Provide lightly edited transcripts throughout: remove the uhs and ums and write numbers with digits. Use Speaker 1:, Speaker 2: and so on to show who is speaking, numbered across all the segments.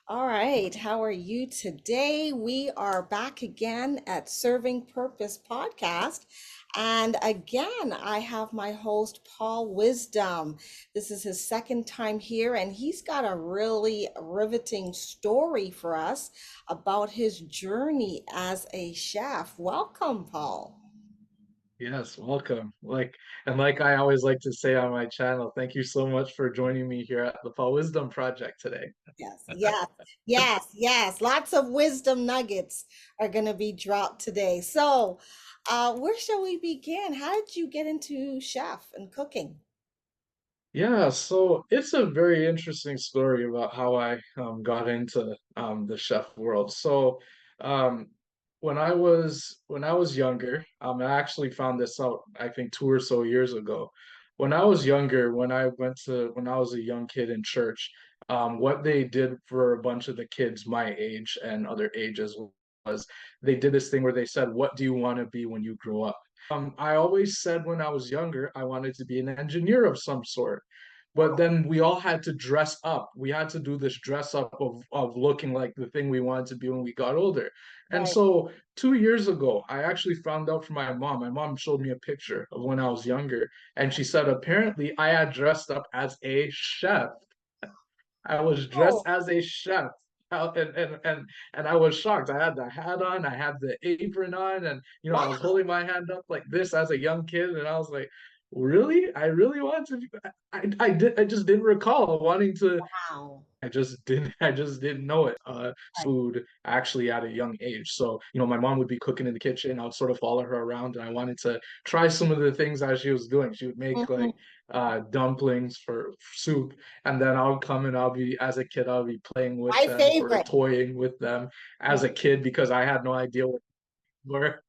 Speaker 1: All right, how are you today? We are back again at Serving Purpose Podcast. And again, I have my host, Paul Wisdom. This is his second time here, and he's got a really riveting story for us about his journey as a chef. Welcome, Paul.
Speaker 2: Yes, welcome. Like I always like to say on my channel, thank you so much for joining me here at the Paul Wisdom Project today.
Speaker 1: Yes. Lots of wisdom nuggets are going to be dropped today. So, where shall we begin? How did you get into chef and cooking?
Speaker 2: Yeah, so it's a very interesting story about how I got into the chef world. Um, when I was younger, I actually found this out I think 2 or so years ago. When I was younger, when I was a young kid in church, what they did for a bunch of the kids my age and other ages was they did this thing where they said, "What do you want to be when you grow up?" I always said when I was younger, I wanted to be an engineer of some sort. But then we all had to dress up. We had to do this dress up of looking like the thing we wanted to be when we got older. And
Speaker 1: Right.
Speaker 2: so 2 years ago, I actually found out from my mom. My mom showed me a picture of when I was younger, and she said apparently I had dressed up as a chef. I was
Speaker 1: Oh,
Speaker 2: dressed as a chef. And I was shocked. I had the hat on, I had the apron on, and I was
Speaker 1: wow.
Speaker 2: holding my hand up like this as a young kid, and I was like, really? I really want to I just didn't recall wanting to.
Speaker 1: Wow.
Speaker 2: I just didn't know it.
Speaker 1: Right.
Speaker 2: Food actually at a young age. So, my mom would be cooking in the kitchen. I would sort of follow her around and I wanted to try some of the things that she was doing. She would make
Speaker 1: Mhm.
Speaker 2: like dumplings for soup, and then I'll come and as a kid, I'll be playing with
Speaker 1: My
Speaker 2: them or
Speaker 1: favorite.
Speaker 2: toying with them as a kid because I had no idea what they were.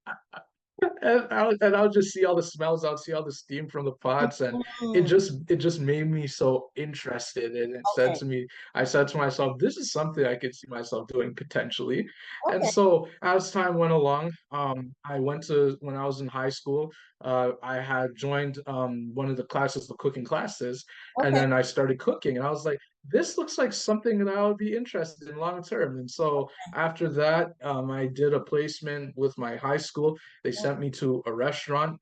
Speaker 2: And I'll just see all the smells, I'll see all the steam from the pots, and it
Speaker 1: Mhm.
Speaker 2: just it just made me so interested. And
Speaker 1: Okay.
Speaker 2: I said to myself, this is something I could see myself doing potentially. And
Speaker 1: Okay.
Speaker 2: so as time went along, I went to when I was in high school, I had joined one of the classes, the cooking classes, and
Speaker 1: Okay.
Speaker 2: then I started cooking, and I was like, this looks like something that I would be interested in long term. And so after that, I did a placement with my high school. They sent me to a restaurant.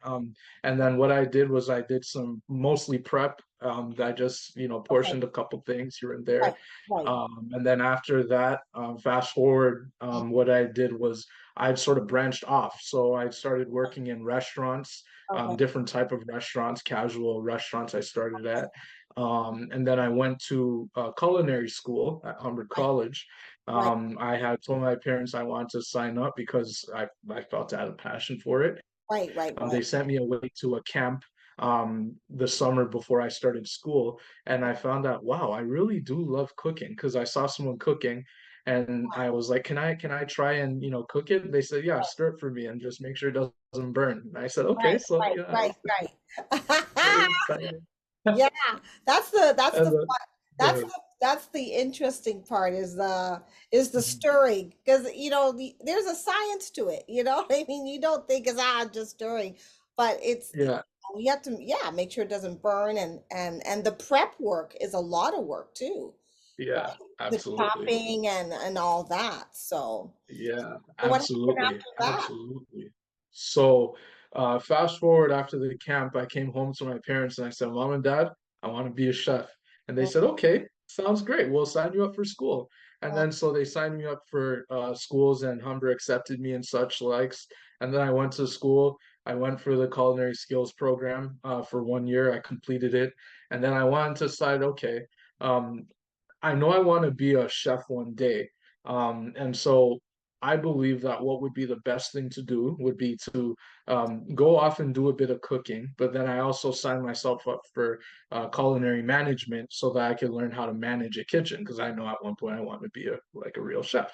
Speaker 2: And then what I did was I did some mostly prep. I just,
Speaker 1: Okay.
Speaker 2: portioned a couple things here and there.
Speaker 1: Right. Right.
Speaker 2: And then after that, fast forward, what I did was I'd sort of branched off. So I started working in restaurants,
Speaker 1: Okay.
Speaker 2: different type of restaurants, casual restaurants I started at. And then I went to culinary school at Humber
Speaker 1: Right.
Speaker 2: College.
Speaker 1: Right.
Speaker 2: I had told my parents I wanted to sign up because I felt I had a passion for it.
Speaker 1: Right.
Speaker 2: They sent me away to a camp the summer before I started school, and I found out, wow, I really do love cooking because I saw someone cooking, and I was like, can I try and cook it? They said, yeah, stir it for me and just make sure it doesn't burn. And I said, okay,
Speaker 1: Right.
Speaker 2: so
Speaker 1: Right.
Speaker 2: I was very
Speaker 1: Right.
Speaker 2: excited.
Speaker 1: Yeah, that's the
Speaker 2: And
Speaker 1: fun,
Speaker 2: uh,
Speaker 1: that's the interesting part is the stirring because there's a science to it. You know what I mean? You don't think it's just stirring, but
Speaker 2: yeah,
Speaker 1: you have to, yeah, make sure it doesn't burn, and the prep work is a lot of work too, right?
Speaker 2: yeah,
Speaker 1: The
Speaker 2: absolutely.
Speaker 1: chopping and all that.
Speaker 2: Yeah,
Speaker 1: So what happened
Speaker 2: absolutely.
Speaker 1: after that?
Speaker 2: Absolutely. So, fast forward after the camp, I came home to my parents and I said, Mom and Dad, I want to be a chef. And they said, okay, sounds great. We'll sign you up for school. And then so they signed me up for schools, and Humber accepted me and such likes. And then I went to school. I went for the culinary skills program for 1 year. I completed it. And then I wanted to decide, okay, um, I know I want to be a chef one day. And so I believe that what would be the best thing to do would be to go off and do a bit of cooking, but then I also signed myself up for culinary management so that I could learn how to manage a kitchen because I know at one point I want to be a real chef.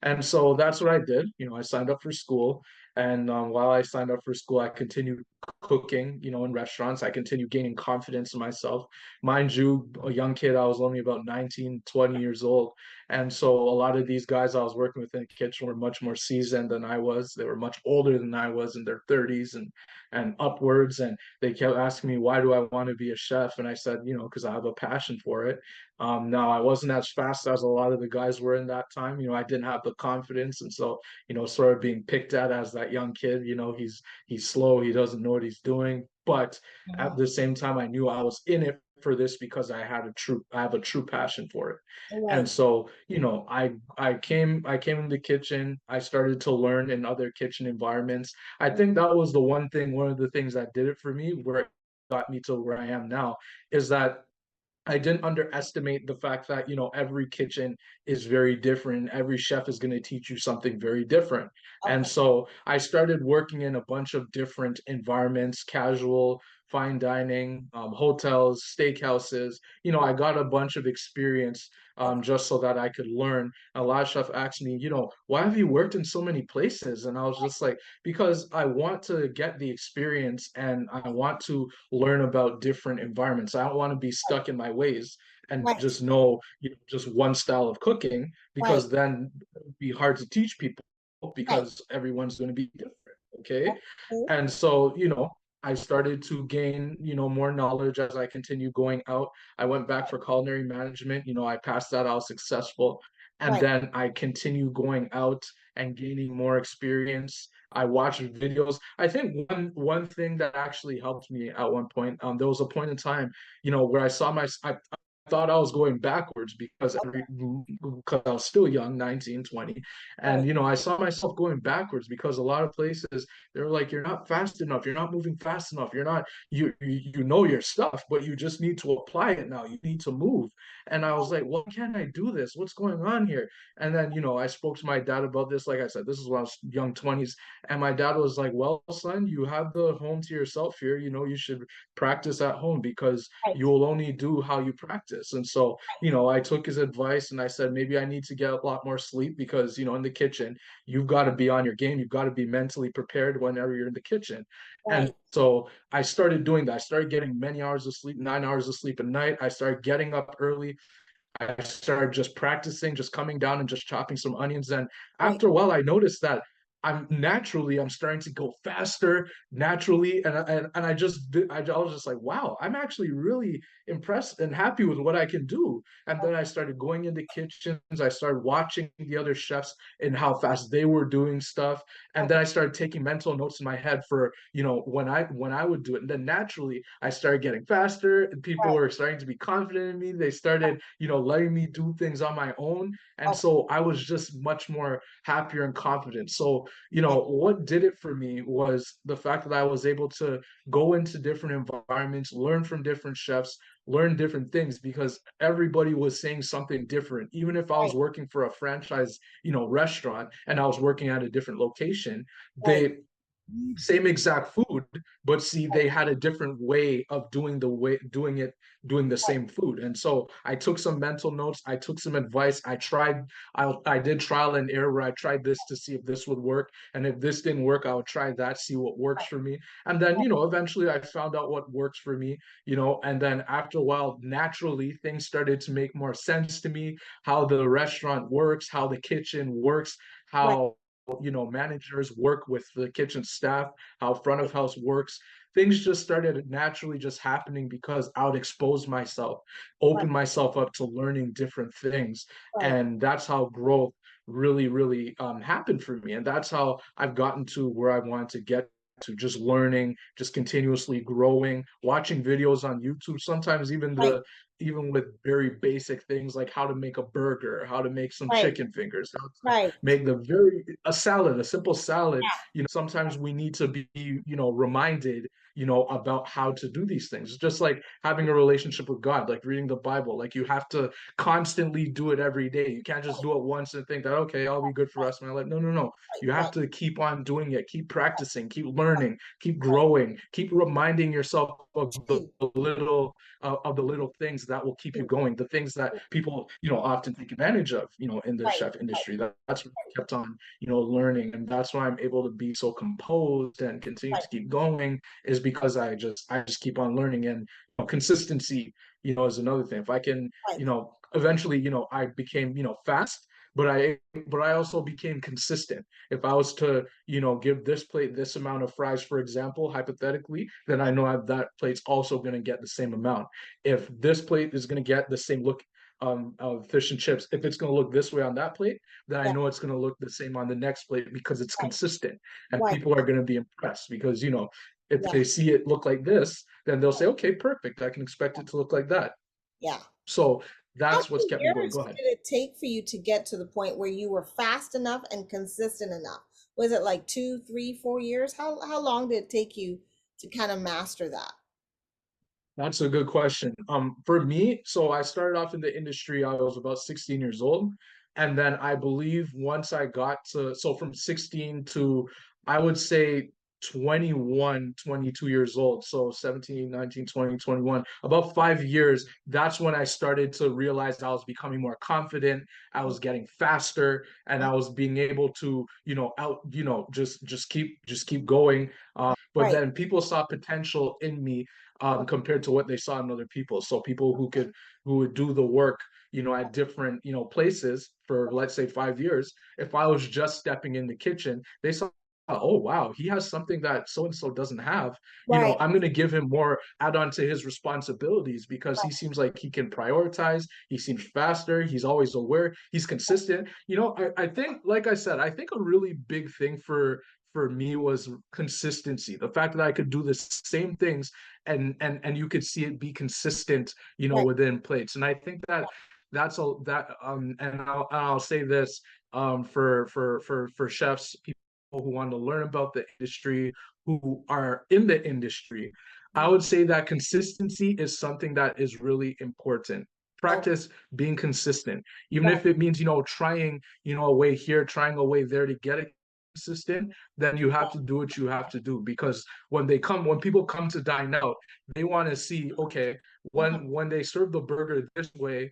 Speaker 2: And so that's what I did. I signed up for school. And while I signed up for school, I continued cooking, in restaurants. I continued gaining confidence in myself. Mind you, a young kid, I was only about 19, 20 years old. And so a lot of these guys I was working with in the kitchen were much more seasoned than I was. They were much older than I was in their 30s and upwards, and they kept asking me, why do I want to be a chef? And I said, because I have a passion for it. Now I wasn't as fast as a lot of the guys were in that time. I didn't have the confidence, and so sort of being picked at as that young kid. He's slow, he doesn't know what he's doing. But at
Speaker 1: Mhm.
Speaker 2: the same time, I knew I was in it for this because I have a true passion for it. And
Speaker 1: Right.
Speaker 2: so, I came in the kitchen. I started to learn in other kitchen environments. I think that was one of the things that did it for me, where it got me to where I am now, is that I didn't underestimate the fact that, every kitchen is very different. Every chef is going to teach you something very different. And
Speaker 1: Okay.
Speaker 2: so I started working in a bunch of different environments, casual, fine dining, hotels, steakhouses. I
Speaker 1: Right.
Speaker 2: got a bunch of experience
Speaker 1: Okay.
Speaker 2: just so that I could learn. A lot of chefs asked me, why have you worked in so many places? And I was just like, because I want to get the experience and I want to learn about different environments. I don't want to be stuck in my ways and
Speaker 1: Right.
Speaker 2: just know, just one style of cooking,
Speaker 1: Right.
Speaker 2: because then it would be hard to teach people
Speaker 1: Right.
Speaker 2: because everyone's going to be different. Okay.
Speaker 1: Okay.
Speaker 2: And so, I started to gain, more knowledge as I continued going out. I went back for culinary management. I passed that. I was successful. And
Speaker 1: Right.
Speaker 2: then I continued going out and gaining more experience. I watched videos. I think one thing that actually helped me at one point, there was a point in time, where I thought I was going backwards because I was still young, 19, 20. And
Speaker 1: Right.
Speaker 2: I saw myself going backwards because a lot of places they were like, you're not fast enough, you're not moving fast enough, you're not you know your stuff, but you just need to apply it now. You need to move. And I was like, why can't I do this? What's going on here? And then, I spoke to my dad about this. Like I said, this is when I was young 20s. And my dad was like, well, son, you have the home to yourself here. You should practice at home because
Speaker 1: Right.
Speaker 2: you will only do how you practice. And so, I took his advice and I said, maybe I need to get a lot more sleep because, in the kitchen, you've got to be on your game. You've got to be mentally prepared whenever you're in the kitchen. And
Speaker 1: Right.
Speaker 2: so I started doing that. I started getting many hours of sleep, 9 hours of sleep a night. I started getting up early. I started just practicing, just coming down and just chopping some onions. And
Speaker 1: Right.
Speaker 2: after a while, I noticed that I'm starting to go faster naturally, and I was just like, wow, I'm actually really impressed and happy with what I can do. And then I started going into kitchens. I started watching the other chefs and how fast they were doing stuff, and then
Speaker 1: Okay.
Speaker 2: I started taking mental notes in my head for when I would do it. And then naturally, I started getting faster, and people
Speaker 1: Right.
Speaker 2: were starting to be confident in me. They started, letting me do things on my own, and
Speaker 1: Okay.
Speaker 2: so I was just much more happier and confident. So
Speaker 1: Right.
Speaker 2: what did it for me was the fact that I was able to go into different environments, learn from different chefs, learn different things because everybody was saying something different. Even if I was
Speaker 1: Right.
Speaker 2: working for a franchise, restaurant and I was working at a different location,
Speaker 1: Right.
Speaker 2: they same exact food, but see, they had a different way of doing the
Speaker 1: Right.
Speaker 2: same food. And so I took some mental notes, I took some advice, I did trial and error where I tried this to see if this would work. And if this didn't work, I would try that, see what works for me. And then, eventually I found out what works for me, and then after a while, naturally things started to make more sense to me, how the restaurant works, how the kitchen works,
Speaker 1: Right.
Speaker 2: how managers work with the kitchen staff, how front of house works. Things just started naturally just happening because I would expose myself,
Speaker 1: Right.
Speaker 2: open myself up to learning different things.
Speaker 1: Right.
Speaker 2: And that's how growth really, really happened for me. And that's how I've gotten to where I wanted to get to, just learning, just continuously growing, watching videos on YouTube, sometimes
Speaker 1: Right.
Speaker 2: even with very basic things like how to make a burger, how to make some
Speaker 1: Right.
Speaker 2: chicken fingers, how to
Speaker 1: Right.
Speaker 2: make a salad, a simple salad. Sometimes we need to be, reminded, about how to do these things. It's just like having a relationship with God, like reading the Bible. Like you have to constantly do it every day. You can't just do it once and think that, okay, I'll be good for the rest of my life. No, no, no. You have
Speaker 1: Right.
Speaker 2: to keep on doing it, keep practicing, keep learning, keep growing, keep reminding yourself of the little things that will keep you going, the things that people, often take advantage of, in the
Speaker 1: Right.
Speaker 2: chef industry. That's what I kept on, learning. And that's why I'm able to be so composed and continue
Speaker 1: Right.
Speaker 2: to keep going, is because I just keep on learning. And consistency, is another thing. If I can,
Speaker 1: Right.
Speaker 2: eventually, I became, fast, but I also became consistent. If I was to, give this plate this amount of fries, for example, hypothetically, then I know that plate's also going to get the same amount. If this plate is going to get the same look of fish and chips, if it's going to look this way on that plate, then I
Speaker 1: Yeah.
Speaker 2: know it's going to look the same on the next plate because it's
Speaker 1: Right.
Speaker 2: consistent, and
Speaker 1: Right.
Speaker 2: people are going to be impressed because if
Speaker 1: Yeah.
Speaker 2: they see it look like this, then they'll say, okay, perfect. I can expect it to look like that.
Speaker 1: Yeah.
Speaker 2: So
Speaker 1: How
Speaker 2: that's what's
Speaker 1: many
Speaker 2: kept me going.
Speaker 1: years
Speaker 2: Go ahead.
Speaker 1: did it take for you to get to the point where you were fast enough and consistent enough? Was it like 2, 3, 4 years? How long did it take you to kind of master that?
Speaker 2: That's a good question. For me, so I started off in the industry, I was about 16 years old. And then I believe once I got to, so from 16 to, I would say 21, 22 years old. So 17, 19, 20, 21, about 5 years. That's when I started to realize I was becoming more confident. I was getting faster and
Speaker 1: Mhm.
Speaker 2: I was being able to, just keep going. But
Speaker 1: Right.
Speaker 2: then people saw potential in me compared to what they saw in other people. So people who would do the work, at different, places for let's say 5 years. If I was just stepping in the kitchen, they saw, oh wow, he has something that so and so doesn't have.
Speaker 1: Right.
Speaker 2: I'm going to give him more add on to his responsibilities because he
Speaker 1: Right.
Speaker 2: seems like he can prioritize. He seems faster. He's always aware. He's consistent. I think, like I said, I think a really big thing for me was consistency. The fact that I could do the same things and you could see it be consistent,
Speaker 1: Right.
Speaker 2: within plates. And I think that that's a that and I'll say this for chefs, people who want to learn about the industry, who are in the industry. I
Speaker 1: Mhm.
Speaker 2: would say that consistency is something that is really important.
Speaker 1: Oh,
Speaker 2: Practice being consistent, even
Speaker 1: right.
Speaker 2: if it means, trying, a way here, trying a way there to get it consistent, then you have to do what you have to do because when people come to dine out, they want to see, okay,
Speaker 1: Mhm.
Speaker 2: when they serve the burger this way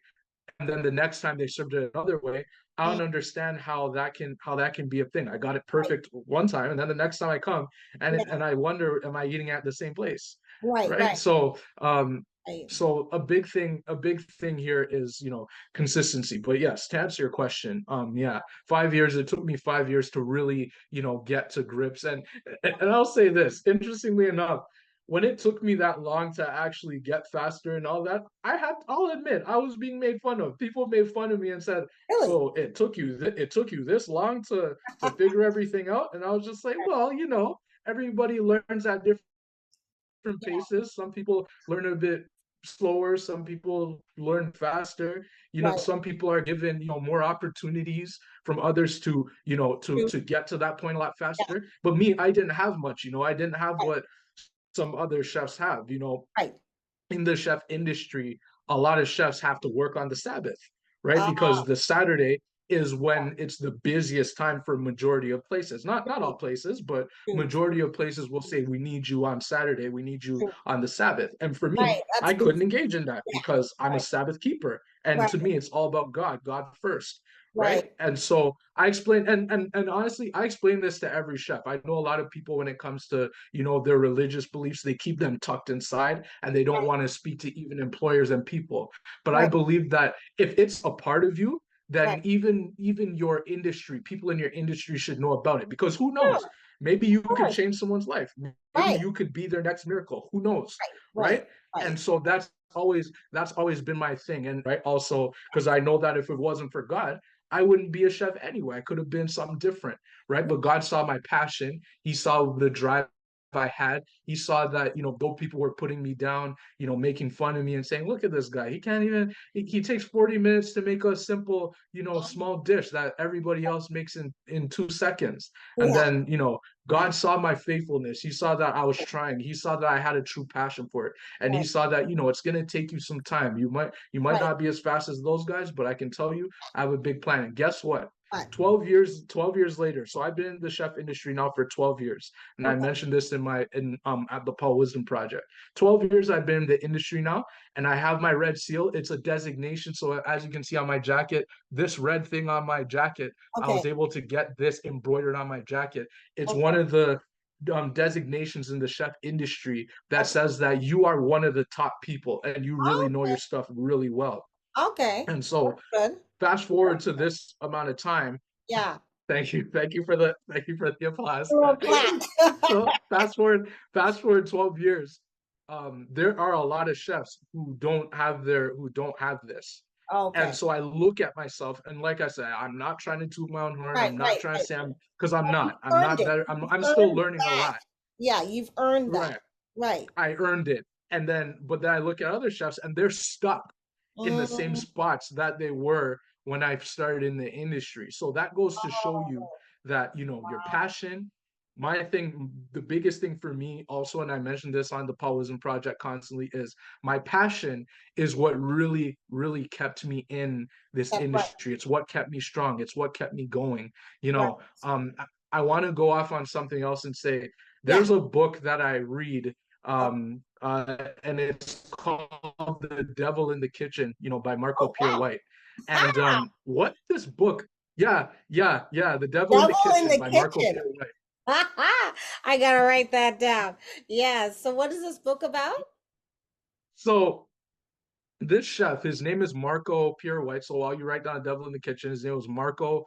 Speaker 2: and then the next time they served it another way, I
Speaker 1: Mhm.
Speaker 2: don't understand how that can be a thing. I got it
Speaker 1: Right.
Speaker 2: perfect one time and then the next time I come
Speaker 1: Yeah.
Speaker 2: and I wonder, am I eating at the same place?
Speaker 1: Right.
Speaker 2: Right?
Speaker 1: Right. Right.
Speaker 2: So a big thing here is, consistency. But yes, to answer your question, yeah, 5 years, it took me 5 years to really, get to grips. And I'll say this, interestingly enough, when it took me that long to actually get faster and all that, I'll admit I was being made fun of. People made fun of me and said,
Speaker 1: Really?
Speaker 2: "So it took you this long to figure everything out?" And I was just like, "Well, everybody learns at different
Speaker 1: Yeah.
Speaker 2: paces. Some people learn a bit slower, some people learn faster.
Speaker 1: Right.
Speaker 2: Some people are given, more opportunities from others to,
Speaker 1: True.
Speaker 2: to get to that point a lot
Speaker 1: Yeah.
Speaker 2: faster. But me, I didn't have much, I didn't have
Speaker 1: Right.
Speaker 2: what some other chefs have.
Speaker 1: Right.
Speaker 2: In the chef industry, a lot of chefs have to work on the Sabbath, right?
Speaker 1: Ah,
Speaker 2: Because the Saturday is when it's the busiest time for majority of places. Not
Speaker 1: right.
Speaker 2: all places, but
Speaker 1: True.
Speaker 2: majority of places will say we need you on Saturday, we need you
Speaker 1: True.
Speaker 2: on the Sabbath. And for me,
Speaker 1: Right.
Speaker 2: I
Speaker 1: That's
Speaker 2: couldn't
Speaker 1: busy.
Speaker 2: engage in that
Speaker 1: Yeah.
Speaker 2: because I'm a
Speaker 1: Right.
Speaker 2: Sabbath keeper. And
Speaker 1: Right.
Speaker 2: to me, it's all about God first,
Speaker 1: Right.
Speaker 2: right? And so I explain and honestly, I explain this to every chef. I know a lot of people when it comes to, their religious beliefs, they keep them tucked inside and they don't
Speaker 1: Right.
Speaker 2: want to speak to even employers and people. But I
Speaker 1: Right.
Speaker 2: believe that if it's a part of you,
Speaker 1: Right.
Speaker 2: then even your industry, people in your industry should know about it because who knows?
Speaker 1: Sure.
Speaker 2: Maybe
Speaker 1: Of
Speaker 2: you could
Speaker 1: course.
Speaker 2: change someone's life. Maybe
Speaker 1: Right.
Speaker 2: you could be their next miracle. Who knows?
Speaker 1: Right.
Speaker 2: Right? And
Speaker 1: Right.
Speaker 2: so that's always been my thing. And right, also because I know that if it wasn't for God, I wouldn't be a chef anyway. I could have been something different, right? But God saw my passion. He saw the drive I had. He saw that, though people were putting me down, making fun of me and saying, look at this guy. He can't even, he takes 40 minutes to make a simple, small dish that everybody else makes in 2 seconds. And
Speaker 1: Yeah.
Speaker 2: then, God
Speaker 1: Right.
Speaker 2: saw my faithfulness. He saw that I was trying. He saw that I had a true passion for it. And he
Speaker 1: Right.
Speaker 2: saw that, it's going to take you some time. You might
Speaker 1: Right.
Speaker 2: not be as fast as those guys, but I can tell you, I have a big plan. And guess what?
Speaker 1: Right.
Speaker 2: 12 years later. So I've been in the chef industry now for 12 years. And I
Speaker 1: Okay.
Speaker 2: mentioned this in at the Paul Wisdom Project. 12 years I've been in the industry now, and I have my red seal. It's a designation. So as you can see on my jacket, this red thing on my jacket, I
Speaker 1: Okay.
Speaker 2: was able to get this embroidered on my jacket. It's one
Speaker 1: Okay.
Speaker 2: of the designations in the chef industry that
Speaker 1: Okay.
Speaker 2: says that you are one of the top people and you really know
Speaker 1: Okay.
Speaker 2: your stuff really well.
Speaker 1: Okay.
Speaker 2: And so
Speaker 1: Good.
Speaker 2: fast forward to this amount of time.
Speaker 1: Yeah.
Speaker 2: Thank you for the applause.
Speaker 1: Through a clap.
Speaker 2: So fast forward 12 years. There are a lot of chefs who don't have this. And
Speaker 1: Okay.
Speaker 2: so I look at myself, and like I said, I'm not trying to toot my own horn.
Speaker 1: Right,
Speaker 2: I'm not
Speaker 1: right,
Speaker 2: trying to
Speaker 1: right.
Speaker 2: say I'm because I'm
Speaker 1: But
Speaker 2: not.
Speaker 1: you've
Speaker 2: I'm
Speaker 1: earned
Speaker 2: not
Speaker 1: it.
Speaker 2: better.
Speaker 1: You've
Speaker 2: I'm still
Speaker 1: earned
Speaker 2: learning a
Speaker 1: that.
Speaker 2: lot.
Speaker 1: Yeah, you've earned that.
Speaker 2: Right.
Speaker 1: Right.
Speaker 2: I earned it. And then, but then I look at other chefs and they're stuck in the same
Speaker 1: Mm,
Speaker 2: spots that they were when I started in the industry. So that goes to show you
Speaker 1: oh,
Speaker 2: that, you know, your passion. My thing, the biggest thing for me also, and I mentioned this on the Paulism Project constantly, is my passion is what really, really kept me in this
Speaker 1: that's right.
Speaker 2: industry. It's what kept me strong. It's what kept me going. You
Speaker 1: Right.
Speaker 2: know, I want to go off on something else and say
Speaker 1: Yeah.
Speaker 2: there's a book that I read and it's called The Devil in the Kitchen, you know, by Marco
Speaker 1: Oh,
Speaker 2: Pierre
Speaker 1: wow.
Speaker 2: White. And what this book, yeah, The Devil in the
Speaker 1: Devil in
Speaker 2: Kitchen
Speaker 1: the
Speaker 2: by Marco
Speaker 1: kitchen.
Speaker 2: Pierre White.
Speaker 1: I gotta write that down. Yeah. So what is this book about?
Speaker 2: So this chef, his name is Marco Pierre White. So while you write down Devil in the Kitchen, his name was Marco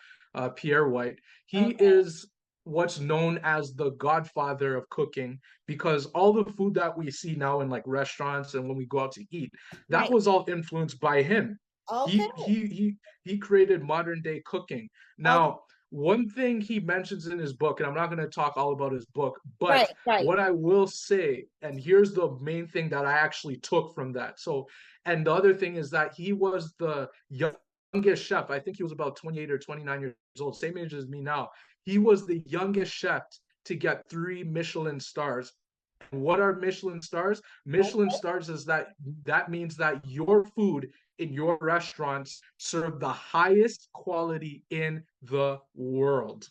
Speaker 2: Pierre White. He
Speaker 1: Okay.
Speaker 2: is what's known as the godfather of cooking because all the food that we see now in like restaurants and when we go out to eat, that
Speaker 1: Right.
Speaker 2: was all influenced by him.
Speaker 1: Okay.
Speaker 2: He created modern day cooking.
Speaker 1: Okay.
Speaker 2: Now, one thing he mentions in his book, and I'm not going to talk all about his book,
Speaker 1: Right.
Speaker 2: but
Speaker 1: Right.
Speaker 2: what I will say, and here's the main thing that I actually took from that. So and the other thing is that he was the youngest chef. I think he was about 28 or 29 years old, same age as me now. He was the youngest chef to get 3 Michelin stars. And what are Michelin stars? Michelin
Speaker 1: Okay.
Speaker 2: stars is that means that your food in your restaurants serve the highest quality in the world.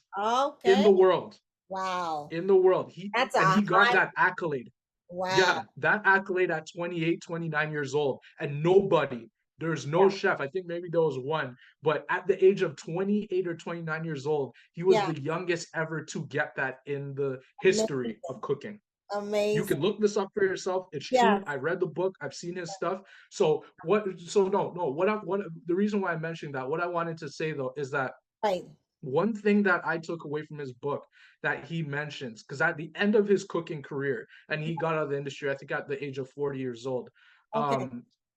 Speaker 2: In
Speaker 1: Okay.
Speaker 2: the world.
Speaker 1: Wow.
Speaker 2: In the world.
Speaker 1: That's a
Speaker 2: He got
Speaker 1: high.
Speaker 2: that accolade.
Speaker 1: Wow.
Speaker 2: Yeah, that accolade at 28, 29 years old. And nobody, there's no
Speaker 1: Yeah.
Speaker 2: chef. I think maybe there was one, but at the age of 28 or 29 years old, he was
Speaker 1: Yeah.
Speaker 2: the youngest ever to get that in the history of
Speaker 1: Amazing.
Speaker 2: cooking. You
Speaker 1: Amazing.
Speaker 2: can look this up for yourself. It's true.
Speaker 1: Yes.
Speaker 2: I read the book. I've seen his stuff. So what? So no, no. What? The reason why I'm mentioning that, what I wanted to say though, is that
Speaker 1: Right.
Speaker 2: one thing that I took away from his book that he mentions, because at the end of his cooking career, and he got out of the industry, I think at the age of 40 years old,
Speaker 1: Okay.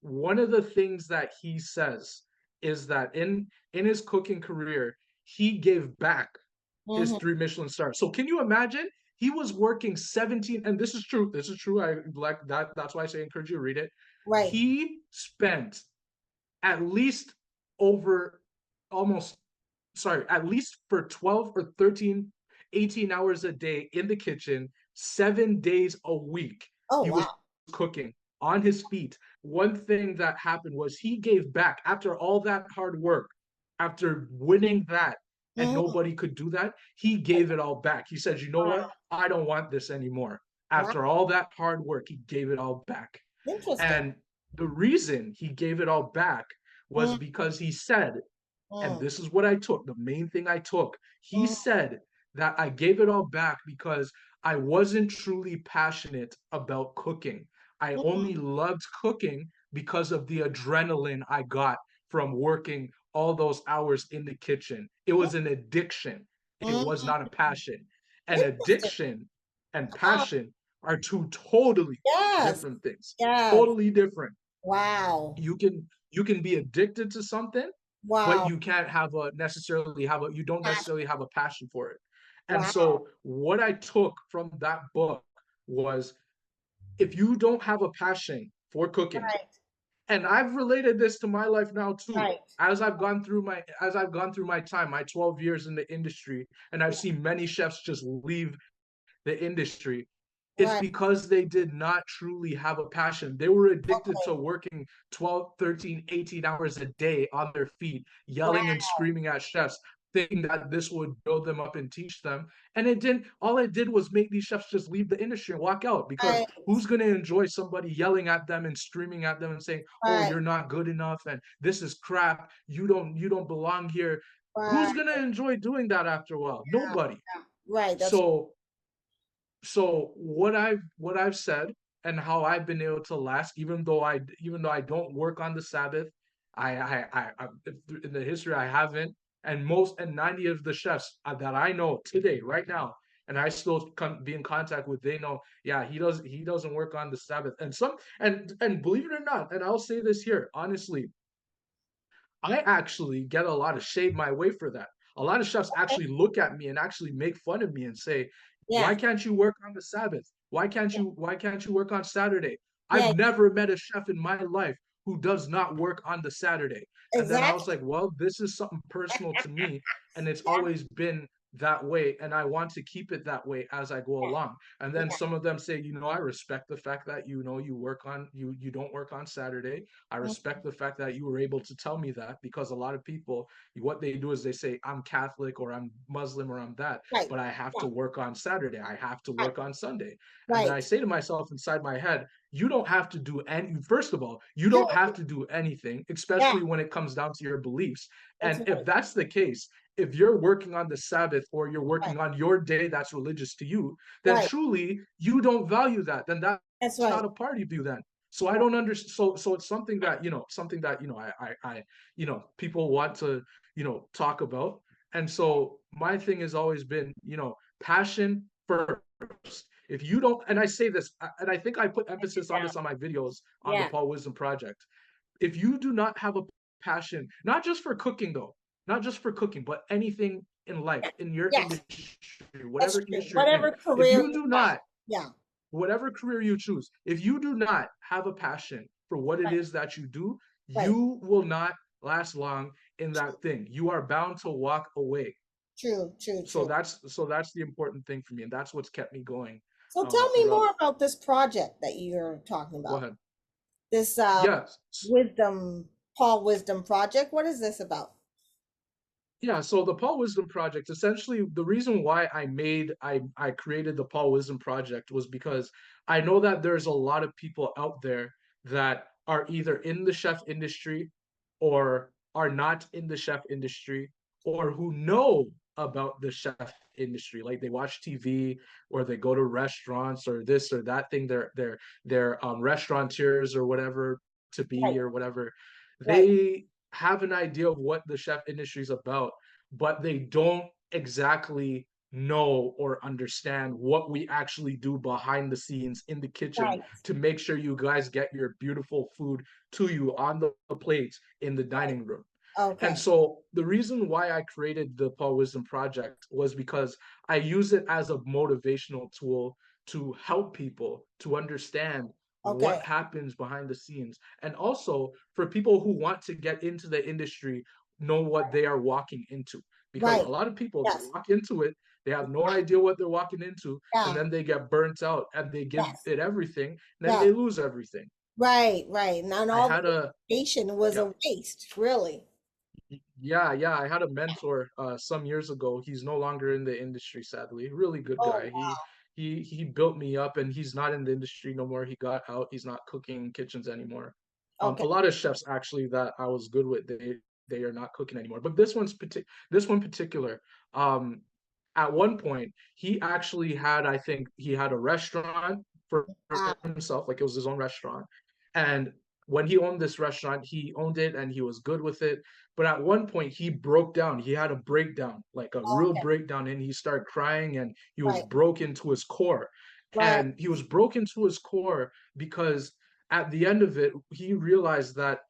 Speaker 2: one of the things that he says is that in his cooking career, he gave back his
Speaker 1: Hmm.
Speaker 2: 3 Michelin stars. So can you imagine? He was working 17, and this is true. This is true. I like that. That's why I say encourage you to read it.
Speaker 1: Right.
Speaker 2: He spent at least over almost at least for 12 or 13, 18 hours a day in the kitchen, 7 days a week.
Speaker 1: Oh,
Speaker 2: He was
Speaker 1: wow.
Speaker 2: cooking on his feet. One thing that happened was he gave back after all that hard work, after winning that, and
Speaker 1: Hmm.
Speaker 2: nobody could do that. He gave it all back. He said, you know what?
Speaker 1: Wow.
Speaker 2: I don't want this anymore.
Speaker 1: Wow.
Speaker 2: After all that hard work, he gave it all back.
Speaker 1: Interesting.
Speaker 2: And the reason he gave it all back was
Speaker 1: Mm,
Speaker 2: because he said, and
Speaker 1: mm,
Speaker 2: this is what I took, the main thing I took. He
Speaker 1: mm,
Speaker 2: said that I gave it all back because I wasn't truly passionate about cooking. I
Speaker 1: mm,
Speaker 2: only loved cooking because of the adrenaline I got from working all those hours in the kitchen. It was an addiction, it was
Speaker 1: mm.
Speaker 2: not a passion. An
Speaker 1: Interesting.
Speaker 2: addiction and
Speaker 1: Wow.
Speaker 2: passion are two totally
Speaker 1: Yes.
Speaker 2: different things.
Speaker 1: Yes.
Speaker 2: Totally different.
Speaker 1: Wow.
Speaker 2: You can be addicted to something, but
Speaker 1: Wow.
Speaker 2: you can't have a necessarily have a you don't
Speaker 1: Passion.
Speaker 2: necessarily have a passion for it. And
Speaker 1: Wow.
Speaker 2: so what I took from that book was if you don't have a passion for cooking,
Speaker 1: Right.
Speaker 2: and I've related this to my life now too.
Speaker 1: Right.
Speaker 2: As I've gone through my time, my 12 years in the industry, and I've
Speaker 1: Yeah.
Speaker 2: seen many chefs just leave the industry, it's
Speaker 1: Right.
Speaker 2: because they did not truly have a passion. They were addicted to
Speaker 1: Okay.
Speaker 2: working 12, 13, 18 hours a day on their feet, yelling and
Speaker 1: Wow.
Speaker 2: screaming at chefs, thinking that this would build them up and teach them. And it didn't, all it did was make these chefs just leave the industry and walk out because
Speaker 1: Right.
Speaker 2: who's going to enjoy somebody yelling at them and screaming at them and saying, oh,
Speaker 1: Right.
Speaker 2: you're not good enough and this is crap. You don't belong here.
Speaker 1: Right.
Speaker 2: Who's going to enjoy doing that after a while?
Speaker 1: Yeah.
Speaker 2: Nobody.
Speaker 1: Yeah. Right. That's
Speaker 2: So what I've said and how I've been able to last, even though I don't work on the Sabbath, In the history I haven't, and 90 of the chefs that I know today, right now, and I still be in contact with, they know, yeah, he doesn't work on the Sabbath. And believe it or not, and I'll say this here honestly, I actually get a lot of shade my way for that. A lot of chefs
Speaker 1: Okay.
Speaker 2: actually look at me and actually make fun of me and say, "Why
Speaker 1: Yeah.
Speaker 2: can't you work on the Sabbath? Why can't you work on Saturday?"
Speaker 1: Yeah.
Speaker 2: I've never met a chef in my life who does not work on the Saturday. And then I was
Speaker 1: Exactly.
Speaker 2: like, "Well, this is something personal to me, and it's
Speaker 1: Yeah.
Speaker 2: always been that way, and I want to keep it that way as I go along." And then
Speaker 1: Yeah.
Speaker 2: some of them say, "I respect the fact that you don't work on Saturday. I
Speaker 1: Yeah.
Speaker 2: respect the fact that you were able to tell me that, because a lot of people, what they do is they say, I'm Catholic or I'm Muslim or I'm that,
Speaker 1: Right.
Speaker 2: but I have
Speaker 1: Yeah.
Speaker 2: to work on Saturday. I have to
Speaker 1: Right.
Speaker 2: work on Sunday." And then I
Speaker 1: Right.
Speaker 2: say to myself inside my head, you don't have to do any, first of all, you
Speaker 1: Yeah.
Speaker 2: don't have to do anything,
Speaker 1: Yeah.
Speaker 2: especially when it comes down to your beliefs.
Speaker 1: That's
Speaker 2: And if
Speaker 1: right.
Speaker 2: that's the case, if you're working on the Sabbath or you're
Speaker 1: Right.
Speaker 2: working on your day that's religious to you, then
Speaker 1: Right.
Speaker 2: truly you don't value that. Then
Speaker 1: That's
Speaker 2: that's
Speaker 1: right.
Speaker 2: not a part of you then. So I
Speaker 1: Right.
Speaker 2: don't understand. So it's something that I people want to talk about. And so my thing has always been passion first. If you don't, and I say this, and I think I put
Speaker 1: Write it
Speaker 2: emphasis on
Speaker 1: down.
Speaker 2: this on my videos on the
Speaker 1: Yeah.
Speaker 2: Paul Wisdom Project. If you do not have a passion, not just for cooking though, not just for cooking, but anything in life, in your
Speaker 1: Yes.
Speaker 2: industry,
Speaker 1: That's
Speaker 2: whatever
Speaker 1: true.
Speaker 2: industry you're in,
Speaker 1: Whatever
Speaker 2: if
Speaker 1: career
Speaker 2: you
Speaker 1: you
Speaker 2: do
Speaker 1: have.
Speaker 2: not,
Speaker 1: Yeah.
Speaker 2: whatever career you choose, if you do not have a passion for what it
Speaker 1: Right.
Speaker 2: is that you do,
Speaker 1: Right.
Speaker 2: you will not last long in
Speaker 1: True.
Speaker 2: that thing. You are bound to walk away.
Speaker 1: True. True.
Speaker 2: So
Speaker 1: True.
Speaker 2: that's the important thing for me, and that's what's kept me going
Speaker 1: So tell me
Speaker 2: throughout.
Speaker 1: more about this project that you're talking
Speaker 2: Go
Speaker 1: about.
Speaker 2: ahead.
Speaker 1: This
Speaker 2: Yes.
Speaker 1: wisdom, Paul Wisdom Project. What is this about?
Speaker 2: Yeah, so the Paul Wisdom Project, essentially the reason why I created the Paul Wisdom Project was because I know that there's a lot of people out there that are either in the chef industry or are not in the chef industry, or who know about the chef industry. Like they watch TV or they go to restaurants or this or that thing, they're restaurateurs or whatever to
Speaker 1: Right.
Speaker 2: be or whatever.
Speaker 1: Right.
Speaker 2: They have an idea of what the chef industry is about, but they don't exactly know or understand what we actually do behind the scenes in the kitchen
Speaker 1: Right.
Speaker 2: to make sure you guys get your beautiful food to you on the plates in the
Speaker 1: Right.
Speaker 2: dining room. And
Speaker 1: Okay.
Speaker 2: so the reason why I created the Paul Wisdom Project was because I use it as a motivational tool to help people to understand
Speaker 1: Okay.
Speaker 2: what happens behind the scenes, and also for people who want to get into the industry know what they are walking into, because a
Speaker 1: Right.
Speaker 2: lot of people, they
Speaker 1: Yes.
Speaker 2: walk into it, they have no idea what they're walking into, and
Speaker 1: Yeah.
Speaker 2: then they get burnt out and they give
Speaker 1: Yes.
Speaker 2: it everything, and then
Speaker 1: Yes.
Speaker 2: they lose everything.
Speaker 1: Right. Right. And
Speaker 2: I
Speaker 1: all
Speaker 2: had
Speaker 1: the
Speaker 2: a
Speaker 1: education was
Speaker 2: Yeah.
Speaker 1: a waste, really.
Speaker 2: Yeah, I had a mentor some years ago. He's no longer in the industry, sadly. Really good
Speaker 1: Oh,
Speaker 2: guy. He built me up, and he's not in the industry no more. He got out. He's not cooking kitchens anymore.
Speaker 1: wow. Okay.
Speaker 2: A lot of chefs actually that I was good with, they are not cooking anymore. But this one particular, um, at one point he actually had, I think he had a restaurant for
Speaker 1: Wow.
Speaker 2: himself, like it was his own restaurant. And when he owned this restaurant, he owned it and he was good with it. But at one point he broke down. He had a breakdown, like a real
Speaker 1: Okay.
Speaker 2: breakdown, and he started crying and he was
Speaker 1: Right.
Speaker 2: broken to his core.
Speaker 1: Right.
Speaker 2: And he was broken to his core because at the end of it, he realized that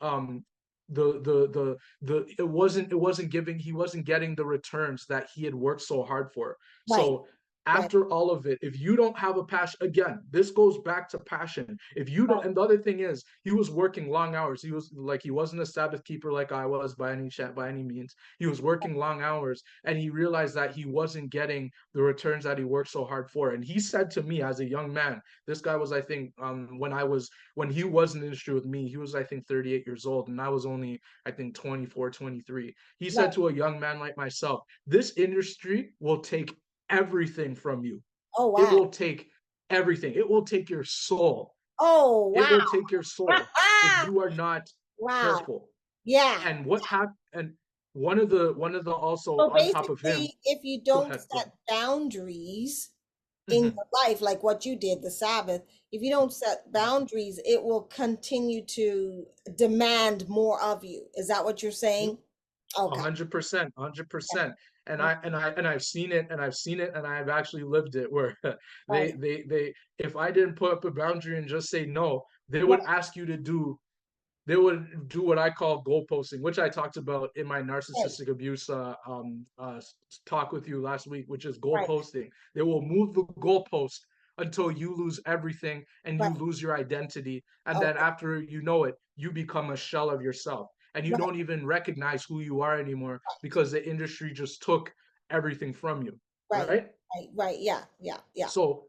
Speaker 2: it wasn't giving he wasn't getting the returns that he had worked so hard for.
Speaker 1: Right.
Speaker 2: So
Speaker 1: Right.
Speaker 2: after all of it, if you don't have a passion, again, this goes back to passion. If you don't,
Speaker 1: Right.
Speaker 2: and the other thing is, he was working long hours. He wasn't a Sabbath keeper like I was by any means. He was working long hours, and he realized that he wasn't getting the returns that he worked so hard for. And he said to me as a young man, this guy was, I think, when he was in the industry with me, he was, I think, 38 years old, and I was only, I think, 24, 23. He
Speaker 1: Right.
Speaker 2: said to a young man like myself, this industry will take everything from you.
Speaker 1: Oh,
Speaker 2: It
Speaker 1: wow.
Speaker 2: will take everything. It will take your soul.
Speaker 1: Oh,
Speaker 2: It
Speaker 1: wow.
Speaker 2: will take your soul if you are not
Speaker 1: Wow.
Speaker 2: careful.
Speaker 1: Yeah.
Speaker 2: And what happened? And one of the also
Speaker 1: So
Speaker 2: on top of him.
Speaker 1: basically, if you
Speaker 2: Go
Speaker 1: don't
Speaker 2: ahead. Go ahead.
Speaker 1: set boundaries, in
Speaker 2: Mhm.
Speaker 1: your life, like what you did, the Sabbath, if you don't set boundaries, it will continue to demand more of you. Is that what you're saying? Okay.
Speaker 2: 100%, 100%. And
Speaker 1: Yeah.
Speaker 2: I've seen it, and I've seen it, and I've actually lived it where
Speaker 1: Right.
Speaker 2: they if I didn't put up a boundary and just say no, they would
Speaker 1: Right.
Speaker 2: ask you to do they would do what I call goalposting, which I talked about in my
Speaker 1: Right.
Speaker 2: narcissistic abuse talk with you last week, which is
Speaker 1: Right.
Speaker 2: goalposting. They will move the goalpost until you lose everything and you
Speaker 1: Right.
Speaker 2: lose your identity. And then
Speaker 1: Okay.
Speaker 2: after you know it, you become a shell of yourself. And you
Speaker 1: Right.
Speaker 2: don't even recognize who you are anymore because the industry just took everything from you.
Speaker 1: Right.
Speaker 2: Right?
Speaker 1: Right. Right. Yeah. Yeah. Yeah.
Speaker 2: So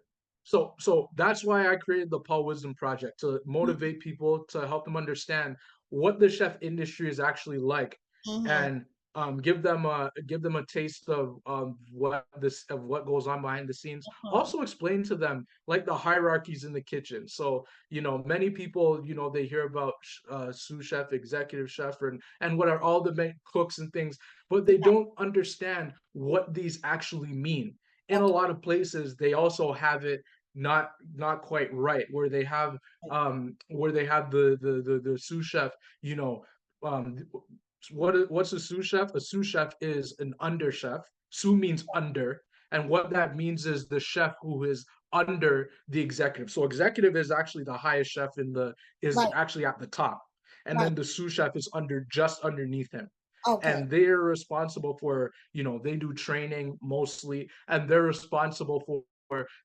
Speaker 2: so that's why I created the Paul Wisdom Project, to motivate people, to help them understand what the chef industry is actually like,
Speaker 1: Mm-hmm.
Speaker 2: and give them a taste of what goes on behind the scenes.
Speaker 1: Hmm.
Speaker 2: Also explain to them like the hierarchies in the kitchen. So many people, they hear about sous chef, executive chef, and what are all the main cooks and things, but they don't understand what these actually mean. In a
Speaker 1: Okay.
Speaker 2: lot of places they also have it not quite right, where they have the sous chef, you know um what's a sous chef? A sous chef is an under chef. Sous means under, and what that means is the chef who is under the executive. So executive is actually the highest chef is
Speaker 1: Right.
Speaker 2: actually at the top, and
Speaker 1: Right.
Speaker 2: then the sous chef is just underneath him,
Speaker 1: Okay.
Speaker 2: and they're responsible for, they do training mostly, and they're responsible for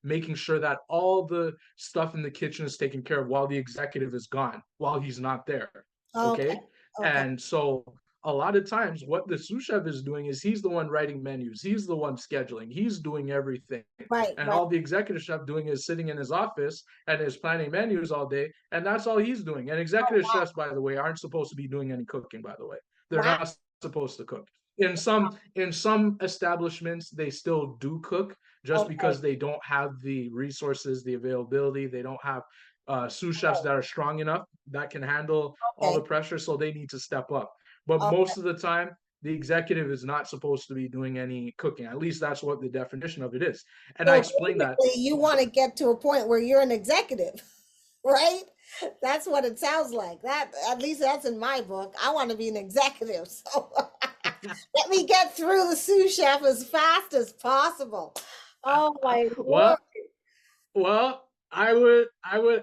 Speaker 2: making sure that all the stuff in the kitchen is taken care of while the executive is gone, while he's not there.
Speaker 1: Okay.
Speaker 2: Okay.
Speaker 1: Okay.
Speaker 2: And so a lot of times what the sous chef is doing is he's the one writing menus, he's the one scheduling, he's doing everything,
Speaker 1: Right.
Speaker 2: and
Speaker 1: Right.
Speaker 2: all the executive chef doing is sitting in his office and is planning menus all day, and that's all he's doing. And executive chefs, by the way, aren't supposed to be doing any cooking, by the way. They're
Speaker 1: Wow.
Speaker 2: not supposed to cook. In some establishments they still do cook, just
Speaker 1: Okay.
Speaker 2: because they don't have the resources, the availability. They don't have sous chefs that are strong enough that can handle all the
Speaker 1: Okay.
Speaker 2: pressure, so they need to step up. But
Speaker 1: Okay.
Speaker 2: most of the time, the executive is not supposed to be doing any cooking. At least that's what the definition of it is. And I
Speaker 1: So
Speaker 2: explained that.
Speaker 1: basically, you want to get to a point where you're an executive, right? That's what it sounds like. That at least that's in my book. I want to be an executive. So let me get through the sous chef as fast as possible. Oh my word.
Speaker 2: Well, I would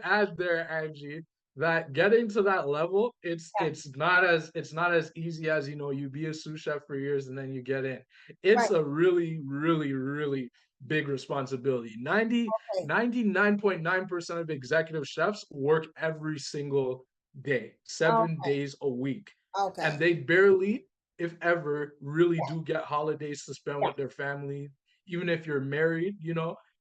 Speaker 2: add there, Angie, that getting to that level,
Speaker 1: Yeah.
Speaker 2: it's not as easy as, you be a sous chef for years and then you get in. It's
Speaker 1: Right.
Speaker 2: a really, really, really big responsibility.
Speaker 1: Okay.
Speaker 2: 99.9% of executive chefs work every single day, seven
Speaker 1: Okay.
Speaker 2: days a week. And
Speaker 1: Okay.
Speaker 2: they barely, if ever, really
Speaker 1: Yeah.
Speaker 2: do get holidays to spend
Speaker 1: Yeah.
Speaker 2: with their family. Even if you're married,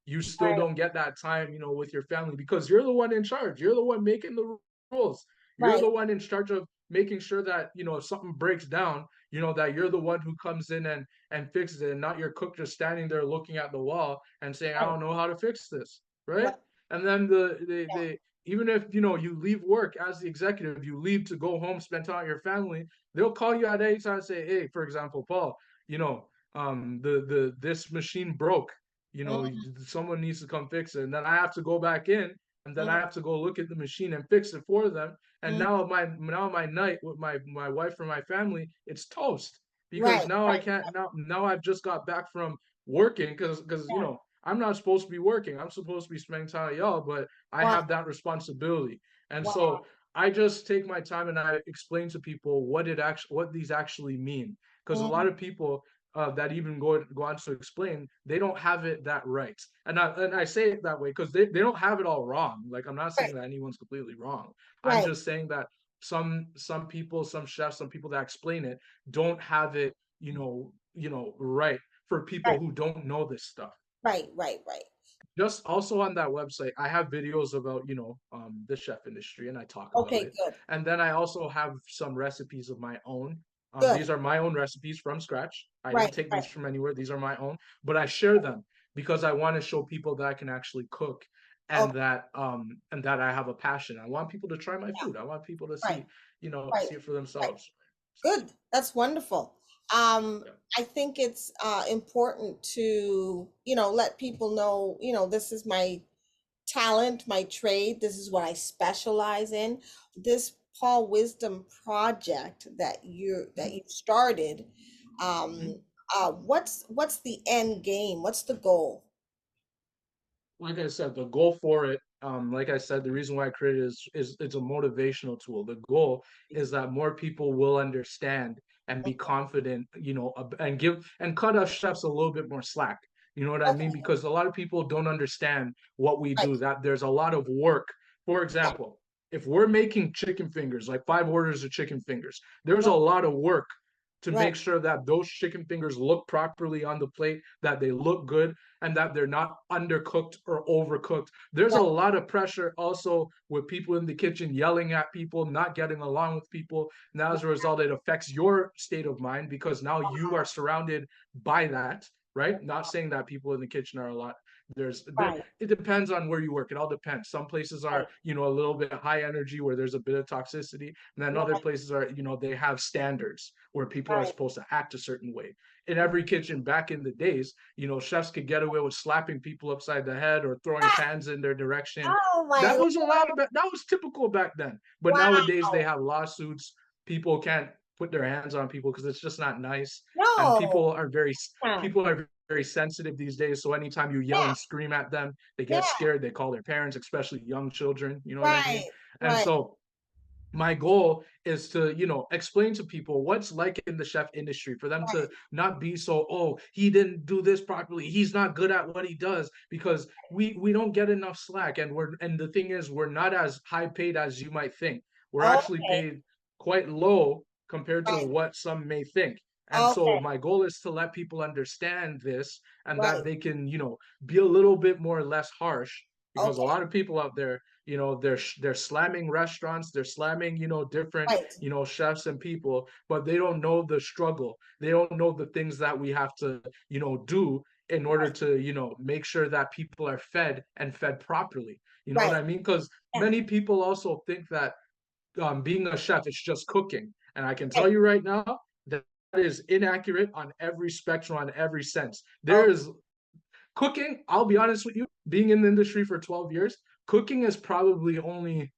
Speaker 2: you still
Speaker 1: Right.
Speaker 2: don't get that time, with your family, because you're the one in charge. You're the one making the rules. You're
Speaker 1: Right.
Speaker 2: the one in charge of making sure that, if something breaks down, that you're the one who comes in and fixes it, and not your cook just standing there looking at the wall and saying, I
Speaker 1: Right.
Speaker 2: don't know how to fix this, right?
Speaker 1: Right.
Speaker 2: And then
Speaker 1: Yeah.
Speaker 2: even if you leave work as the executive, you leave to go home, spend time with your family, they'll call you at any time and say, hey, for example, Paul, the this machine broke,
Speaker 1: Mm,
Speaker 2: someone needs to come fix it, and then I have to go back in, and then I
Speaker 1: mm,
Speaker 2: have to go look at the machine and fix it for them. And
Speaker 1: mm.
Speaker 2: now my night with my wife or my family, it's toast, because
Speaker 1: Right.
Speaker 2: now I
Speaker 1: Right.
Speaker 2: can't now I've just got back from working, because
Speaker 1: Yeah.
Speaker 2: I'm not supposed to be working. I'm supposed to be spending time with y'all, but I
Speaker 1: Wow.
Speaker 2: have that responsibility. And
Speaker 1: Wow.
Speaker 2: so I just take my time and I explain to people what these actually mean, because a lot
Speaker 1: Mm,
Speaker 2: of people that even go on to explain, they don't have it that right. And I say it that way because they don't have it all wrong. Like, I'm not saying
Speaker 1: right.
Speaker 2: that anyone's completely wrong. I'm
Speaker 1: Right.
Speaker 2: just saying that some people, some chefs, some people that explain it don't have it, right, for people
Speaker 1: Right.
Speaker 2: who don't know this stuff.
Speaker 1: Right. Right. Right.
Speaker 2: Just also on that website, I have videos about, the chef industry, and I talk about
Speaker 1: Okay.
Speaker 2: it.
Speaker 1: Good.
Speaker 2: And then I also have some recipes of my own.
Speaker 1: Good.
Speaker 2: These are my own recipes from scratch. I didn't
Speaker 1: Right.
Speaker 2: take
Speaker 1: Right.
Speaker 2: these from anywhere. These are my own, but I share them because I want to show people that I can actually cook,
Speaker 1: Okay.
Speaker 2: and that I have a passion. I want people to try my food. I want people to
Speaker 1: Right.
Speaker 2: see,
Speaker 1: Right.
Speaker 2: see it for
Speaker 1: Right.
Speaker 2: themselves.
Speaker 1: Good. That's wonderful. Um,
Speaker 2: Yeah.
Speaker 1: I think it's important to, let people know, this is my talent, my trade. This is what I specialize in. This Paul Wisdom project that you started,
Speaker 2: Mhm.
Speaker 1: what's the end game? What's the goal?
Speaker 2: Like I said, the goal for it, like I said, the reason why I created it is it's a motivational tool. The goal is that more people will understand and be confident, and give and cut us chefs a little bit more slack. You know what I mean?
Speaker 1: Okay,
Speaker 2: Because a lot of people don't understand what we
Speaker 1: right,
Speaker 2: do, that there's a lot of work. For
Speaker 1: right,
Speaker 2: example, if we're making chicken fingers, like 5 orders of chicken fingers, there's a
Speaker 1: right,
Speaker 2: lot of work to
Speaker 1: right,
Speaker 2: make sure that those chicken fingers look properly on the plate, that they look good, and that they're not undercooked or overcooked. There's a
Speaker 1: right,
Speaker 2: lot of pressure also with people in the kitchen yelling at people, not getting along with people. And as a result, it affects your state of mind because now you are surrounded by that, right? Not saying that people in the kitchen are a lot.
Speaker 1: right,
Speaker 2: It depends on where you work. It all depends. Some places
Speaker 1: right,
Speaker 2: are, a little bit high energy where there's a bit of toxicity. And then other
Speaker 1: right,
Speaker 2: places are, they have standards where people are
Speaker 1: right.
Speaker 2: supposed to act a certain way. In every kitchen back in the days, chefs could get away with slapping people upside the head or throwing
Speaker 1: Ah,
Speaker 2: pans in their direction.
Speaker 1: oh my
Speaker 2: That
Speaker 1: Lord.
Speaker 2: was allowed. That was typical back then. But nowadays they
Speaker 1: Wow.
Speaker 2: have lawsuits. People can't put their hands on people because it's just not nice. And
Speaker 1: No. Yeah.
Speaker 2: people are very sensitive these days. So anytime you yell
Speaker 1: Yeah.
Speaker 2: and scream at them, they
Speaker 1: Yeah.
Speaker 2: get scared. They call their parents, especially young children. You know what I mean?
Speaker 1: Right.
Speaker 2: And
Speaker 1: Right.
Speaker 2: so my goal is to explain to people what's like in the chef industry for them to
Speaker 1: Right.
Speaker 2: not be so, oh, he didn't do this properly, he's not good at what he does, because we don't get enough slack, and the thing is, we're not as high paid as you might think. We're actually
Speaker 1: Okay.
Speaker 2: paid quite low compared to
Speaker 1: Right.
Speaker 2: what some may think. And so
Speaker 1: Okay.
Speaker 2: my goal is to let people understand this, and that
Speaker 1: Right.
Speaker 2: they can be a little bit more less harsh, because a
Speaker 1: Okay.
Speaker 2: lot of people out there, they're slamming restaurants, they're slamming different
Speaker 1: Right.
Speaker 2: chefs and people, but they don't know the struggle, they don't know the things that we have to do in order
Speaker 1: Right.
Speaker 2: to make sure that people are fed and fed properly. You know what
Speaker 1: Right.
Speaker 2: I mean? Because
Speaker 1: Yeah.
Speaker 2: many people also think that being a chef is just cooking, and I can tell
Speaker 1: Right.
Speaker 2: you right now that is inaccurate on every spectrum, on every sense. There
Speaker 1: Okay.
Speaker 2: is cooking, I'll be honest with you, being in the industry for 12 years, cooking is probably only,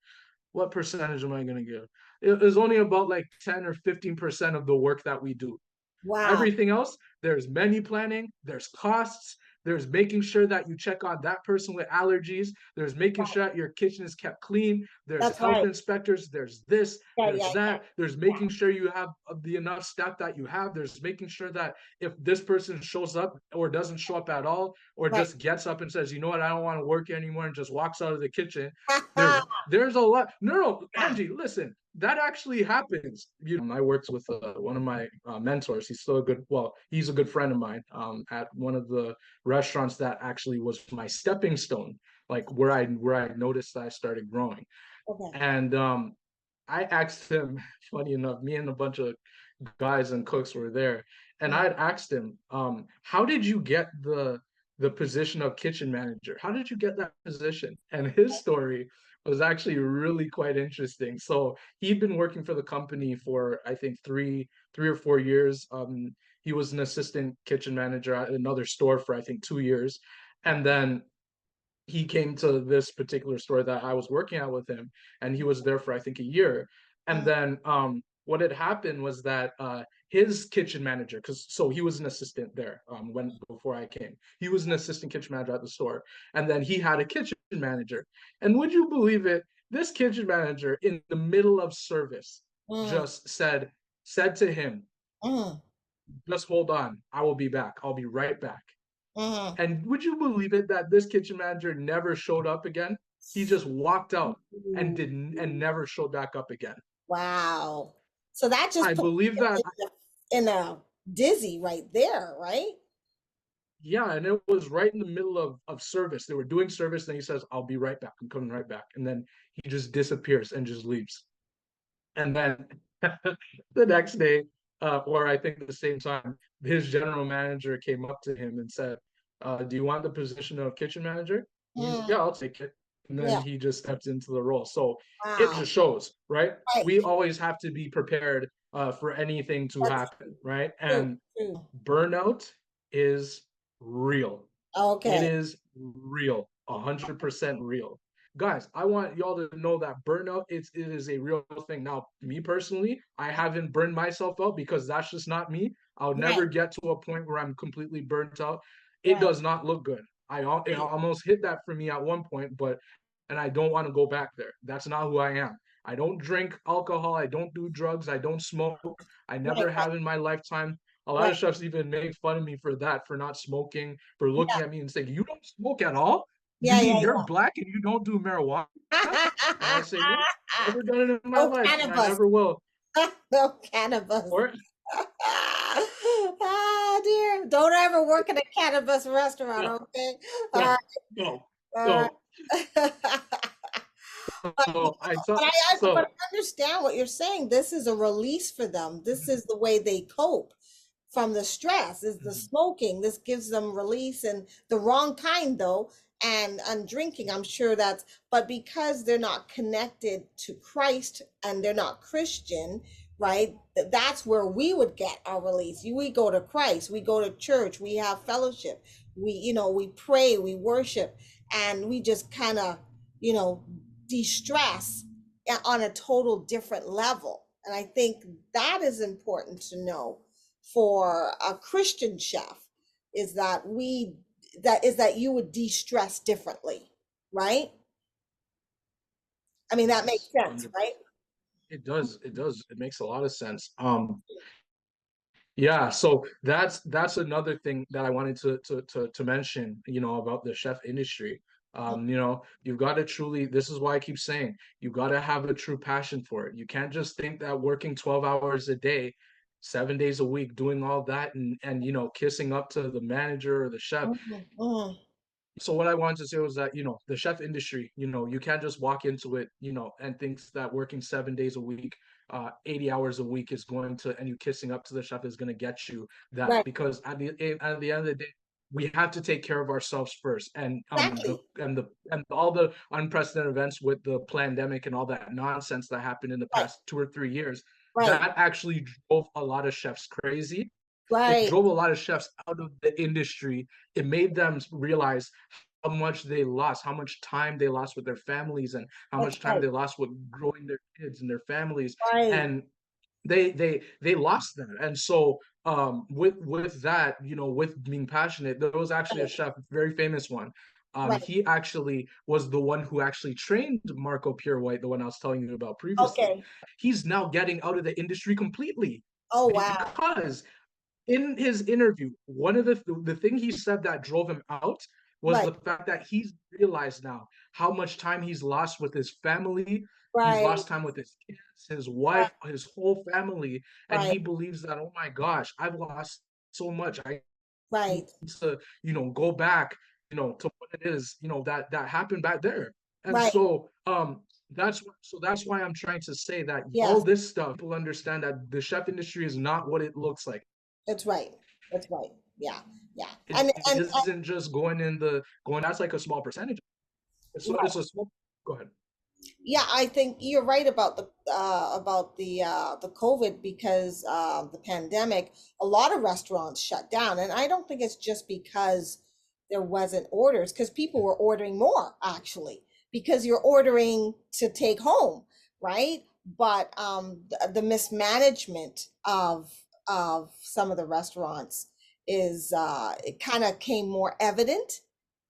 Speaker 2: what percentage am I going to give? It is only about like 10 or 15% of the work that we do.
Speaker 1: Wow.
Speaker 2: Everything else, there's menu planning, there's costs, there's making sure that you check on that person with allergies, there's making sure that your kitchen is kept clean, there's
Speaker 1: That's
Speaker 2: health
Speaker 1: right.
Speaker 2: inspectors, there's this,
Speaker 1: Yeah.
Speaker 2: there's
Speaker 1: Yeah.
Speaker 2: that, there's
Speaker 1: Yeah.
Speaker 2: making sure you have the enough staff that you have, there's making sure that if this person shows up or doesn't show up at all, or
Speaker 1: Right.
Speaker 2: just gets up and says, you know what, I don't want to work anymore, and just walks out of the kitchen, there's
Speaker 1: Yeah.
Speaker 2: there's a lot. No, Angie, listen, that actually happens. I worked with one of my mentors. He's still a good, well, he's a good friend of mine, at one of the restaurants that actually was my stepping stone, like where I noticed that I started growing.
Speaker 1: Okay.
Speaker 2: And I asked him, funny enough, me and a bunch of guys and cooks were there, and
Speaker 1: Mm.
Speaker 2: I'd asked him, how did you get the position of kitchen manager? How did you get that position? And his story was actually really quite interesting. So he'd been working for the company for, I think, three or 4 years. He was an assistant kitchen manager at another store for, I think, 2 years, and then he came to this particular store that I was working at with him, and he was there for, I think, a year. And
Speaker 1: Mm.
Speaker 2: then what had happened was that his kitchen manager, because so he was an assistant there, when before I came, he was an assistant kitchen manager at the store, and then he had a kitchen manager. And would you believe it? This kitchen manager, in the middle of service,
Speaker 1: Mm.
Speaker 2: just said to him,
Speaker 1: Mm.
Speaker 2: "Just hold on, I will be back. I'll be right back."
Speaker 1: Mm.
Speaker 2: And would you believe it that this kitchen manager never showed up again? He just walked out and
Speaker 1: Ooh.
Speaker 2: didn't and never showed back up again.
Speaker 1: Wow. So that just
Speaker 2: I
Speaker 1: put
Speaker 2: believe
Speaker 1: you
Speaker 2: that,
Speaker 1: in a dizzy right there, right?
Speaker 2: yeah, and it was right in the middle of service. They were doing service, and he says, "I'll be right back. I'm coming right back." And then he just disappears and just leaves. And then the next day, or I think at the same time, his general manager came up to him and said, "Do you want the position of kitchen manager?" He's,
Speaker 1: Mm.
Speaker 2: "Yeah, I'll take it." And then
Speaker 1: Yeah.
Speaker 2: he just stepped into the role. So it
Speaker 1: Wow.
Speaker 2: just shows, right?
Speaker 1: Right.
Speaker 2: We always have to be prepared for anything to
Speaker 1: That's
Speaker 2: happen, right?
Speaker 1: true,
Speaker 2: And
Speaker 1: true.
Speaker 2: burnout is real. It
Speaker 1: Okay.
Speaker 2: is real, 100% real. Guys, I want y'all to know that burnout it is a real thing. Now, me personally, I haven't burned myself out because that's just not me. I'll
Speaker 1: Right,
Speaker 2: never get to a point where I'm completely burnt out. It
Speaker 1: right,
Speaker 2: does not look good. It almost hit that for me at one point, but and I don't want to go back there. That's not who I am. I don't drink alcohol. I don't do drugs. I don't smoke. I
Speaker 1: right,
Speaker 2: never have in my lifetime. A lot
Speaker 1: right,
Speaker 2: of chefs even make fun of me for that, for not smoking, for looking
Speaker 1: yeah,
Speaker 2: at me and saying, "You don't smoke at all? You
Speaker 1: yeah,
Speaker 2: mean
Speaker 1: yeah,
Speaker 2: you're black and you don't do marijuana?" And I
Speaker 1: yeah.
Speaker 2: say, "No, never done it in my
Speaker 1: No
Speaker 2: life, and I
Speaker 1: cannabis.
Speaker 2: never will."
Speaker 1: No cannabis.
Speaker 2: Or
Speaker 1: Ah, dear. Don't ever work in a cannabis restaurant,
Speaker 2: no,
Speaker 1: okay? All
Speaker 2: no,
Speaker 1: right,
Speaker 2: no.
Speaker 1: all
Speaker 2: So,
Speaker 1: right.
Speaker 2: so I
Speaker 1: But
Speaker 2: thought
Speaker 1: but
Speaker 2: so.
Speaker 1: I understand what you're saying. This is a release for them. This is the way they cope from the stress, is the
Speaker 2: Mhm.
Speaker 1: smoking. This gives them release, and the wrong kind though. And drinking, I'm sure that's, but because they're not connected to Christ and they're not Christian, right? That's where we would get our release. We go to Christ, we go to church, we have fellowship, we pray, we worship, and we just kind of, you know, de-stress on a total different level. And I think that is important to know for a Christian chef, is that you would de-stress differently, right? I mean, that makes
Speaker 2: Yes,
Speaker 1: sense, right?
Speaker 2: 100%. It does. It does. It makes a lot of sense. Yeah, so that's another thing that I wanted to mention, about the chef industry. You've got to truly, this is why I keep saying, you got to have a true passion for it. You can't just think that working 12 hours a day, 7 days a week, doing all that and kissing up to the manager or the chef.
Speaker 1: Mhm, mhm.
Speaker 2: So what I wanted to say was that, the chef industry, you can't just walk into it, and think that working 7 days a week, 80 hours a week is going to, and you kissing up to the chef is going to get you that,
Speaker 1: Right,
Speaker 2: because at the end of the day, we have to take care of ourselves first. And
Speaker 1: exactly.
Speaker 2: and all the unprecedented events with the pandemic and all that nonsense that happened in the
Speaker 1: Right,
Speaker 2: past 2 or 3 years,
Speaker 1: right,
Speaker 2: that actually drove a lot of chefs crazy. It
Speaker 1: right,
Speaker 2: drove a lot of chefs out of the industry. It made them realize how much they lost, how much time they lost with their families, and how
Speaker 1: that's
Speaker 2: much time
Speaker 1: right,
Speaker 2: they lost with growing their kids and their families.
Speaker 1: right,
Speaker 2: And they lost that. And so with that, with being passionate, there was actually a
Speaker 1: right,
Speaker 2: chef, very famous one.
Speaker 1: right.
Speaker 2: He actually was the one who actually trained Marco Pure White, the one I was telling you about previously.
Speaker 1: Okay.
Speaker 2: He's now getting out of the industry completely
Speaker 1: Oh, wow.
Speaker 2: because in his interview, one of the thing he said that drove him out was
Speaker 1: Right,
Speaker 2: the fact that he's realized now how much time he's lost with his family. He's
Speaker 1: right,
Speaker 2: lost time with his kids, his wife, his whole family, and
Speaker 1: right,
Speaker 2: he believes that, oh my gosh, I've lost so much. I need
Speaker 1: right,
Speaker 2: to, go back, to what it is, that happened back there. And
Speaker 1: right.
Speaker 2: so that's why I'm trying to say that all
Speaker 1: Yes,
Speaker 2: this stuff, people understand that the chef industry is not what it looks like.
Speaker 1: that's right. That's right. Yeah, yeah.
Speaker 2: It isn't just going, that's like a small percentage. It's a small. Go ahead.
Speaker 1: Yeah, I think you're right about the COVID, because the pandemic. A lot of restaurants shut down, and I don't think it's just because there wasn't orders, because people were ordering more actually, because you're ordering to take home, right? But the mismanagement of some of the restaurants is it kind of came more evident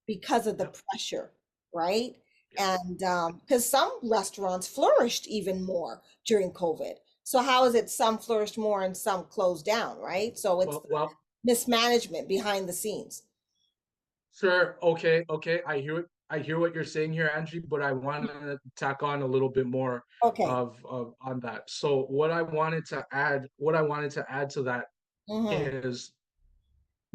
Speaker 1: because of the
Speaker 2: Yep.
Speaker 1: pressure, right?
Speaker 2: Yep.
Speaker 1: And because some restaurants flourished even more during COVID. So how is it some flourished more and some closed down, right? So it's
Speaker 2: Well,
Speaker 1: mismanagement behind the scenes.
Speaker 2: sure. Okay. Okay. I hear what you're saying here, Angie, but I want to tack on a little bit more
Speaker 1: Okay.
Speaker 2: of on that. So what I wanted to add to that
Speaker 1: Mm-hmm.
Speaker 2: is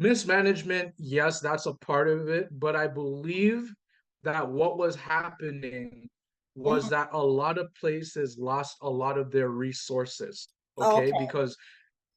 Speaker 2: mismanagement. Yes, that's a part of it, but I believe that what was happening was
Speaker 1: Mm-hmm.
Speaker 2: that a lot of places lost a lot of their resources. Okay,
Speaker 1: Okay.
Speaker 2: because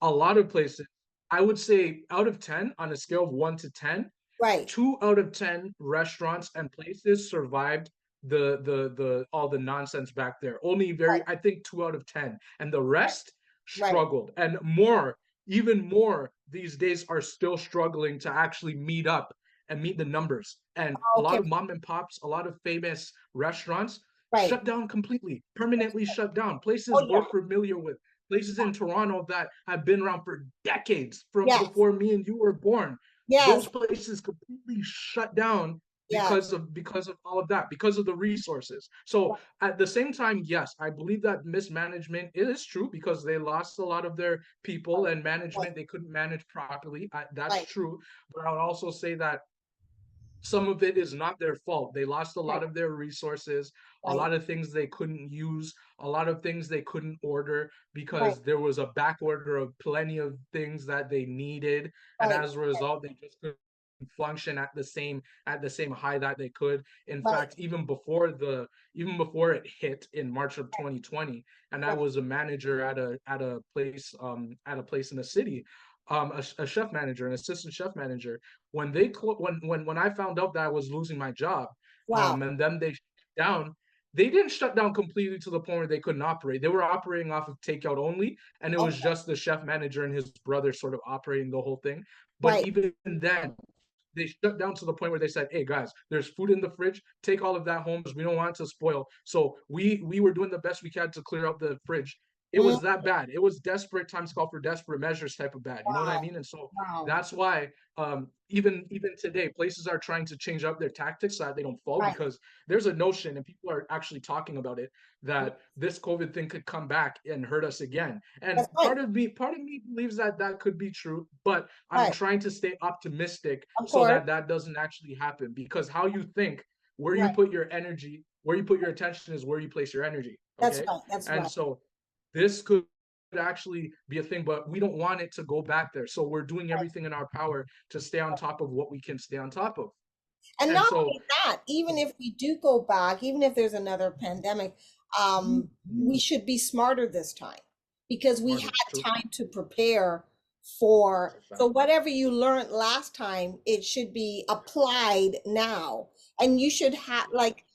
Speaker 2: a lot of places, I would say out of 10, on a scale of 1 to 10,
Speaker 1: Right.
Speaker 2: 2 out of 10 restaurants and places survived the all the nonsense back there. Only very,
Speaker 1: Right.
Speaker 2: I think 2 out of 10. And the rest
Speaker 1: right.
Speaker 2: struggled, and more, even more these days are still struggling to actually meet up and meet the numbers. And a lot
Speaker 1: Okay,
Speaker 2: of mom and pops, a lot of famous restaurants
Speaker 1: right.
Speaker 2: shut down completely, permanently shut down.
Speaker 1: Oh
Speaker 2: Places we're
Speaker 1: yeah,
Speaker 2: familiar with, places in Toronto that have been around for decades, from
Speaker 1: yes,
Speaker 2: before me and you were born.
Speaker 1: yes,
Speaker 2: Those places completely shut down
Speaker 1: yes,
Speaker 2: because of all of that, because of the resources. So at the same time, yes, I believe that mismanagement is true because they lost a lot of their people and
Speaker 1: right,
Speaker 2: management. They couldn't manage properly. That's
Speaker 1: right,
Speaker 2: true. But I would also say that some of it is not their fault. They lost a
Speaker 1: right,
Speaker 2: lot of their resources, a
Speaker 1: right,
Speaker 2: lot of things they couldn't use, a lot of things they couldn't order
Speaker 1: right,
Speaker 2: because there was a back order of plenty of things that they needed. And
Speaker 1: right,
Speaker 2: as a result, they just couldn't function at the same high that they could. In
Speaker 1: right,
Speaker 2: fact, even before it hit in March of 2020, and I
Speaker 1: right.
Speaker 2: was a manager at a place in the city, a chef manager, an assistant chef manager, when they when I found out that I was losing my job,
Speaker 1: Wow.
Speaker 2: and then they shut down. They didn't shut down completely to the point where they couldn't operate. They were operating off of takeout only, and it was
Speaker 1: Okay,
Speaker 2: just the chef manager and his brother sort of operating the whole thing. But
Speaker 1: right.
Speaker 2: even then, they shut down to the point where they said, "Hey guys, there's food in the fridge. Take all of that home because we don't want it to spoil." So we were doing the best we can to clear out the fridge. It
Speaker 1: Mm,
Speaker 2: was that bad. It was desperate times call for desperate measures type of bad. You know what I
Speaker 1: wow,
Speaker 2: mean? And so
Speaker 1: wow.
Speaker 2: that's why even today, places are trying to change up their tactics so that they don't fall,
Speaker 1: Right.
Speaker 2: because there's a notion, and people are actually talking about it,
Speaker 1: Mm,
Speaker 2: that this COVID thing could come back and hurt us again. And
Speaker 1: that's right.
Speaker 2: part of me believes that that could be true, but I'm
Speaker 1: Right.
Speaker 2: trying to stay optimistic
Speaker 1: Of
Speaker 2: so
Speaker 1: course.
Speaker 2: that that doesn't actually happen, because how you think, where you
Speaker 1: Right.
Speaker 2: put your energy, where you put your attention is where you place your energy.
Speaker 1: That's
Speaker 2: Okay.
Speaker 1: right. That's
Speaker 2: And
Speaker 1: right.
Speaker 2: so this could actually be a thing, but we don't want it to go back there. So we're doing
Speaker 1: Right.
Speaker 2: everything in our power to stay on top of what we can stay on top of.
Speaker 1: And
Speaker 2: And
Speaker 1: not
Speaker 2: so,
Speaker 1: only that, even if we do go back, even if there's another pandemic, we should be smarter this time because we had
Speaker 2: smarter, true.
Speaker 1: time to prepare
Speaker 2: That's
Speaker 1: for.
Speaker 2: a
Speaker 1: So
Speaker 2: fact.
Speaker 1: whatever you learned last time, it should be applied now. And you should have like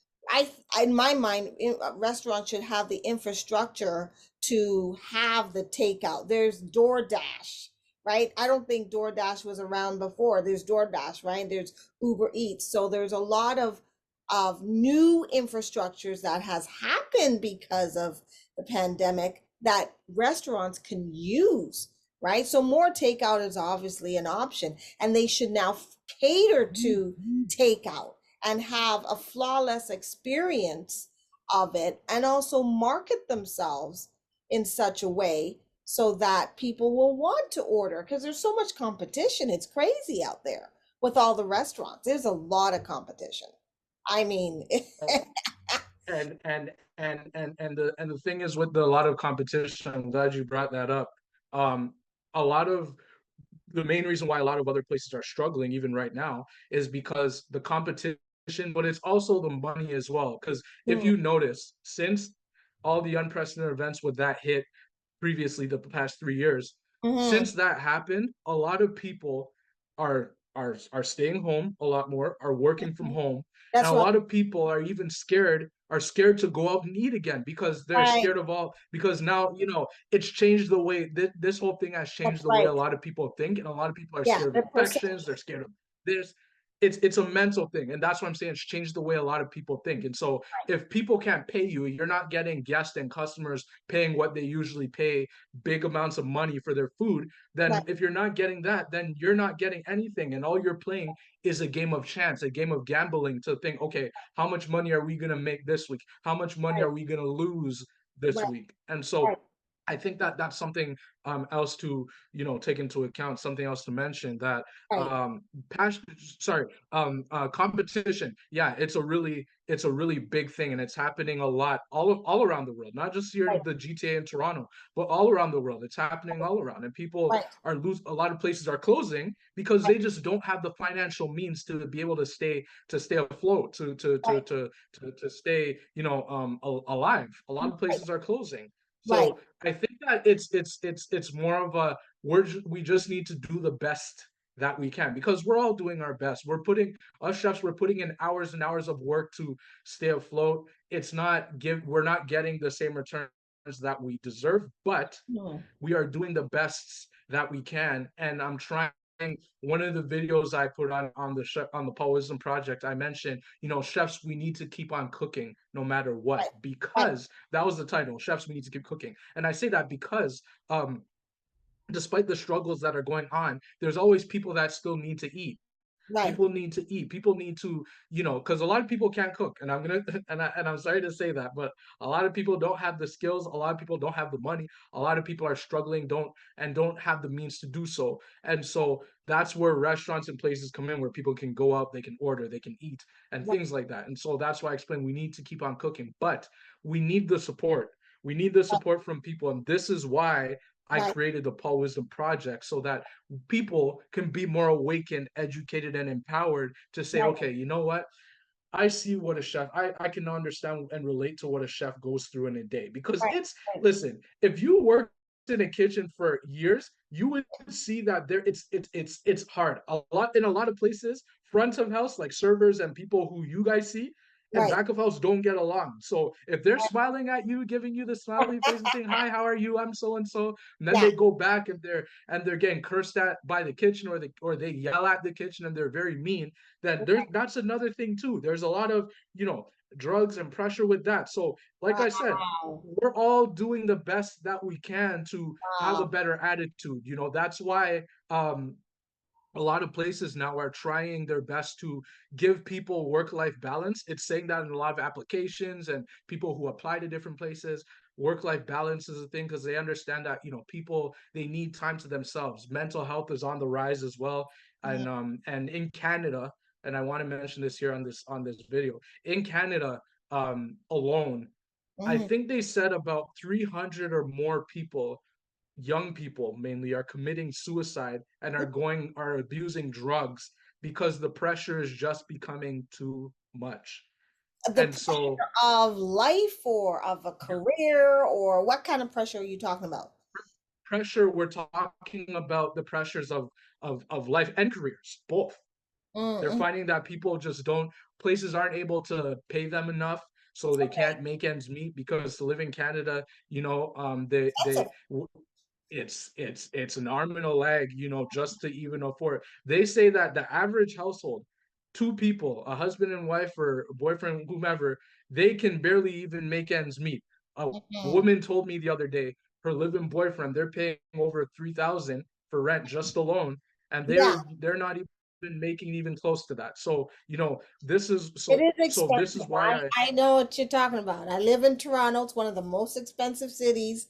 Speaker 1: in my mind, restaurants should have the infrastructure to have the takeout. There's DoorDash, right? I don't think DoorDash was around before. There's DoorDash, right? There's Uber Eats. So there's a lot of new infrastructures that has happened because of the pandemic that restaurants can use, right? So more takeout is obviously an option, and they should now cater to takeout and have a flawless experience of it and also market themselves in such a way so that people will want to order because there's so much competition. It's crazy out there with all the restaurants. There's a lot of competition. I mean,
Speaker 2: And the thing is, with the, a lot of competition, I'm glad you brought that up. Um, a lot of the main reason why a lot of other places are struggling even right now is because the competition, but it's also the money as well. Because if
Speaker 1: mm,
Speaker 2: you notice, since all the unprecedented events with that hit previously, the past 3 years,
Speaker 1: mhm,
Speaker 2: since that happened, a lot of people are staying home a lot more, are working from
Speaker 1: mhm.
Speaker 2: home, and
Speaker 1: That's
Speaker 2: a
Speaker 1: right.
Speaker 2: lot of people are even scared to go out and eat again because they're
Speaker 1: Right.
Speaker 2: scared of all, because now, it's changed the way this whole thing has
Speaker 1: That's
Speaker 2: changed the way
Speaker 1: right.
Speaker 2: a lot of people think, and a lot of people are
Speaker 1: Yeah,
Speaker 2: scared of
Speaker 1: the
Speaker 2: infections,
Speaker 1: perception.
Speaker 2: they're scared of this. It's a mental thing, and that's what I'm saying. It's changed the way a lot of people think. And so if people can't pay you, you're not getting guests and customers paying what they usually pay, big amounts of money for their food.
Speaker 1: Right,
Speaker 2: Then if you're not getting that, then you're not getting anything, and all you're playing is a game of chance, a game of gambling, to think, okay, how much money are we going to make this week? How much money
Speaker 1: right,
Speaker 2: are we going to lose this
Speaker 1: right,
Speaker 2: week? And so
Speaker 1: right,
Speaker 2: I think that that's something else to, take into account, something else to mention, that
Speaker 1: right,
Speaker 2: passion, sorry, competition. Yeah, it's a really big thing, and it's happening a lot all around the world, not just here
Speaker 1: right,
Speaker 2: in the GTA in Toronto, but all around the world. It's happening all around, and people
Speaker 1: right,
Speaker 2: a lot of places are closing because
Speaker 1: right,
Speaker 2: they just don't have the financial means to be able to stay afloat,
Speaker 1: right,
Speaker 2: to stay, alive. A lot of
Speaker 1: right,
Speaker 2: places are closing.
Speaker 1: right,
Speaker 2: So I think that it's more of a, we just need to do the best that we can, because we're all doing our best. Us chefs, we're putting in hours and hours of work to stay afloat. We're not getting the same return that we deserve, but
Speaker 1: Mm.
Speaker 2: we are doing the best that we can. And I'm trying. One of the videos I put on the on the Paul Wisdom Project, I mentioned, chefs, we need to keep on cooking no matter what,
Speaker 1: Right, right,
Speaker 2: because that was the title. Chefs, we need to keep cooking, and I say that because despite the struggles that are going on, there's always people that still need to eat.
Speaker 1: right,
Speaker 2: People need to eat. People need to, because a lot of people can't cook, and I'm gonna and I'm sorry to say that, but a lot of people don't have the skills. A lot of people don't have the money. A lot of people are struggling, don't have the means to do so. And so that's where restaurants and places come in, where people can go out, they can order, they can eat, and
Speaker 1: right,
Speaker 2: things like that. And so that's why I explain we need to keep on cooking, but we need the support. We need the support from people, and this is why I
Speaker 1: right,
Speaker 2: created the Paul Wisdom Project, so that people can be more awakened, educated, and empowered to say,
Speaker 1: right,
Speaker 2: okay, you know what? I see what a chef, I can understand and relate to what a chef goes through in a day. Because
Speaker 1: right,
Speaker 2: it's,
Speaker 1: right,
Speaker 2: listen, if you worked in a kitchen for years, you would see that there it's hard. A lot of places, front of house, like servers and people who you guys see, and
Speaker 1: right,
Speaker 2: back of house don't get along. So if they're smiling at you, giving you the smiley face and saying, hi, how are you? I'm so and so. And then
Speaker 1: yeah,
Speaker 2: they go back and they're getting cursed at by the kitchen, or they yell at the kitchen and they're very mean, that's another thing too. There's a lot of, drugs and pressure with that. So like I said,
Speaker 1: wow,
Speaker 2: we're all doing the best that we can to have a
Speaker 1: wow,
Speaker 2: better attitude. That's why a lot of places now are trying their best to give people work-life balance. It's saying that in a lot of applications, and people who apply to different places, work-life balance is a thing, because they understand that, people, they need time to themselves. Mental health is on the rise as well.
Speaker 1: mhm,
Speaker 2: And in Canada, and I want to mention this here on this video, in Canada alone, I
Speaker 1: mhm.
Speaker 2: think they said about 300 or more people, young people mainly, are committing suicide and are abusing drugs because the pressure is just becoming too much.
Speaker 1: The
Speaker 2: And
Speaker 1: pressure
Speaker 2: so
Speaker 1: of life or of a career, or what kind of pressure are you talking about?
Speaker 2: pressure, we're talking about the pressures of life and careers, both. They're
Speaker 1: Mm-mm.
Speaker 2: finding that people just don't places aren't able to pay them enough, so they
Speaker 1: Okay,
Speaker 2: can't make ends meet, because to live in Canada, they
Speaker 1: expensive.
Speaker 2: it's an arm and a leg, just to even afford. They say that the average household, two people, a husband and wife or boyfriend, whomever, they can barely even make ends meet. A
Speaker 1: Mhm.
Speaker 2: woman told me the other day, her living boyfriend, they're paying over 3,000 for rent just alone, and
Speaker 1: Yeah,
Speaker 2: they're not even making even close to that. So, this is
Speaker 1: it
Speaker 2: so
Speaker 1: is
Speaker 2: so this
Speaker 1: expensive.
Speaker 2: is why I
Speaker 1: I know what you're talking about. I live in Toronto. It's one of the most expensive cities.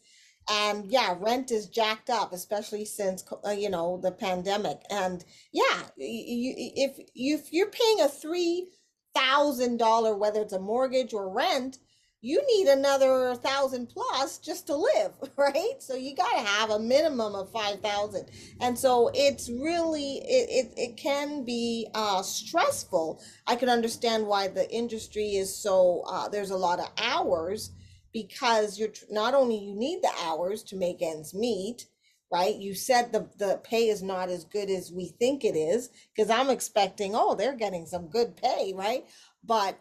Speaker 1: And yeah, rent is jacked up, especially since the pandemic. And yeah, if you're paying a $3,000, whether it's a mortgage or rent, you need another 1,000 plus just to live, right? So you got to have a minimum of 5,000. And so it's really it can be stressful. I can understand why the industry is so there's a lot of hours, because not only you need the hours to make ends meet, right? You said the pay is not as good as we think it is, because I'm expecting, oh, they're getting some good pay, right? But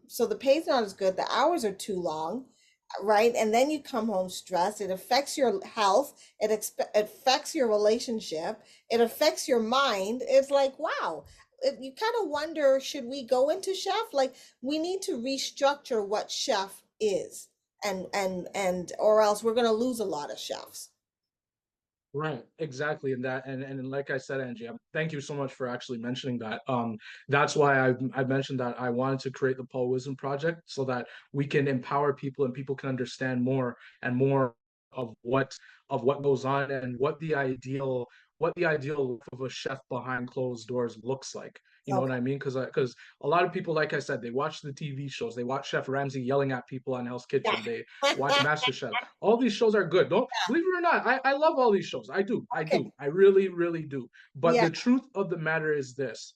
Speaker 1: so the pay's not as good, the hours are too long, right? And then you come home stressed. It affects your health. It affects your relationship. It affects your mind. It's like, wow. You kind of wonder, should we go into chef? Like, we need to restructure what chef is, and or else we're going to lose a lot of chefs.
Speaker 2: Right, exactly, and like I said, Angie, thank you so much for actually mentioning that. That's why I mentioned that I wanted to create the Paul Wisdom Project, so that we can empower people and people can understand more and more of what goes on, and what the ideal life of a chef behind closed doors looks like. You know what
Speaker 1: Okay.
Speaker 2: I mean? Because a lot of people, like I said, they watch the TV shows, they watch Chef Ramsay yelling at people on Hell's Kitchen, they watch
Speaker 1: Yeah.
Speaker 2: MasterChef. All these shows are good. Don't believe it or not. I love all these shows. I do. I
Speaker 1: Okay.
Speaker 2: do. I really, really do. But
Speaker 1: Yeah.
Speaker 2: the truth of the matter is this: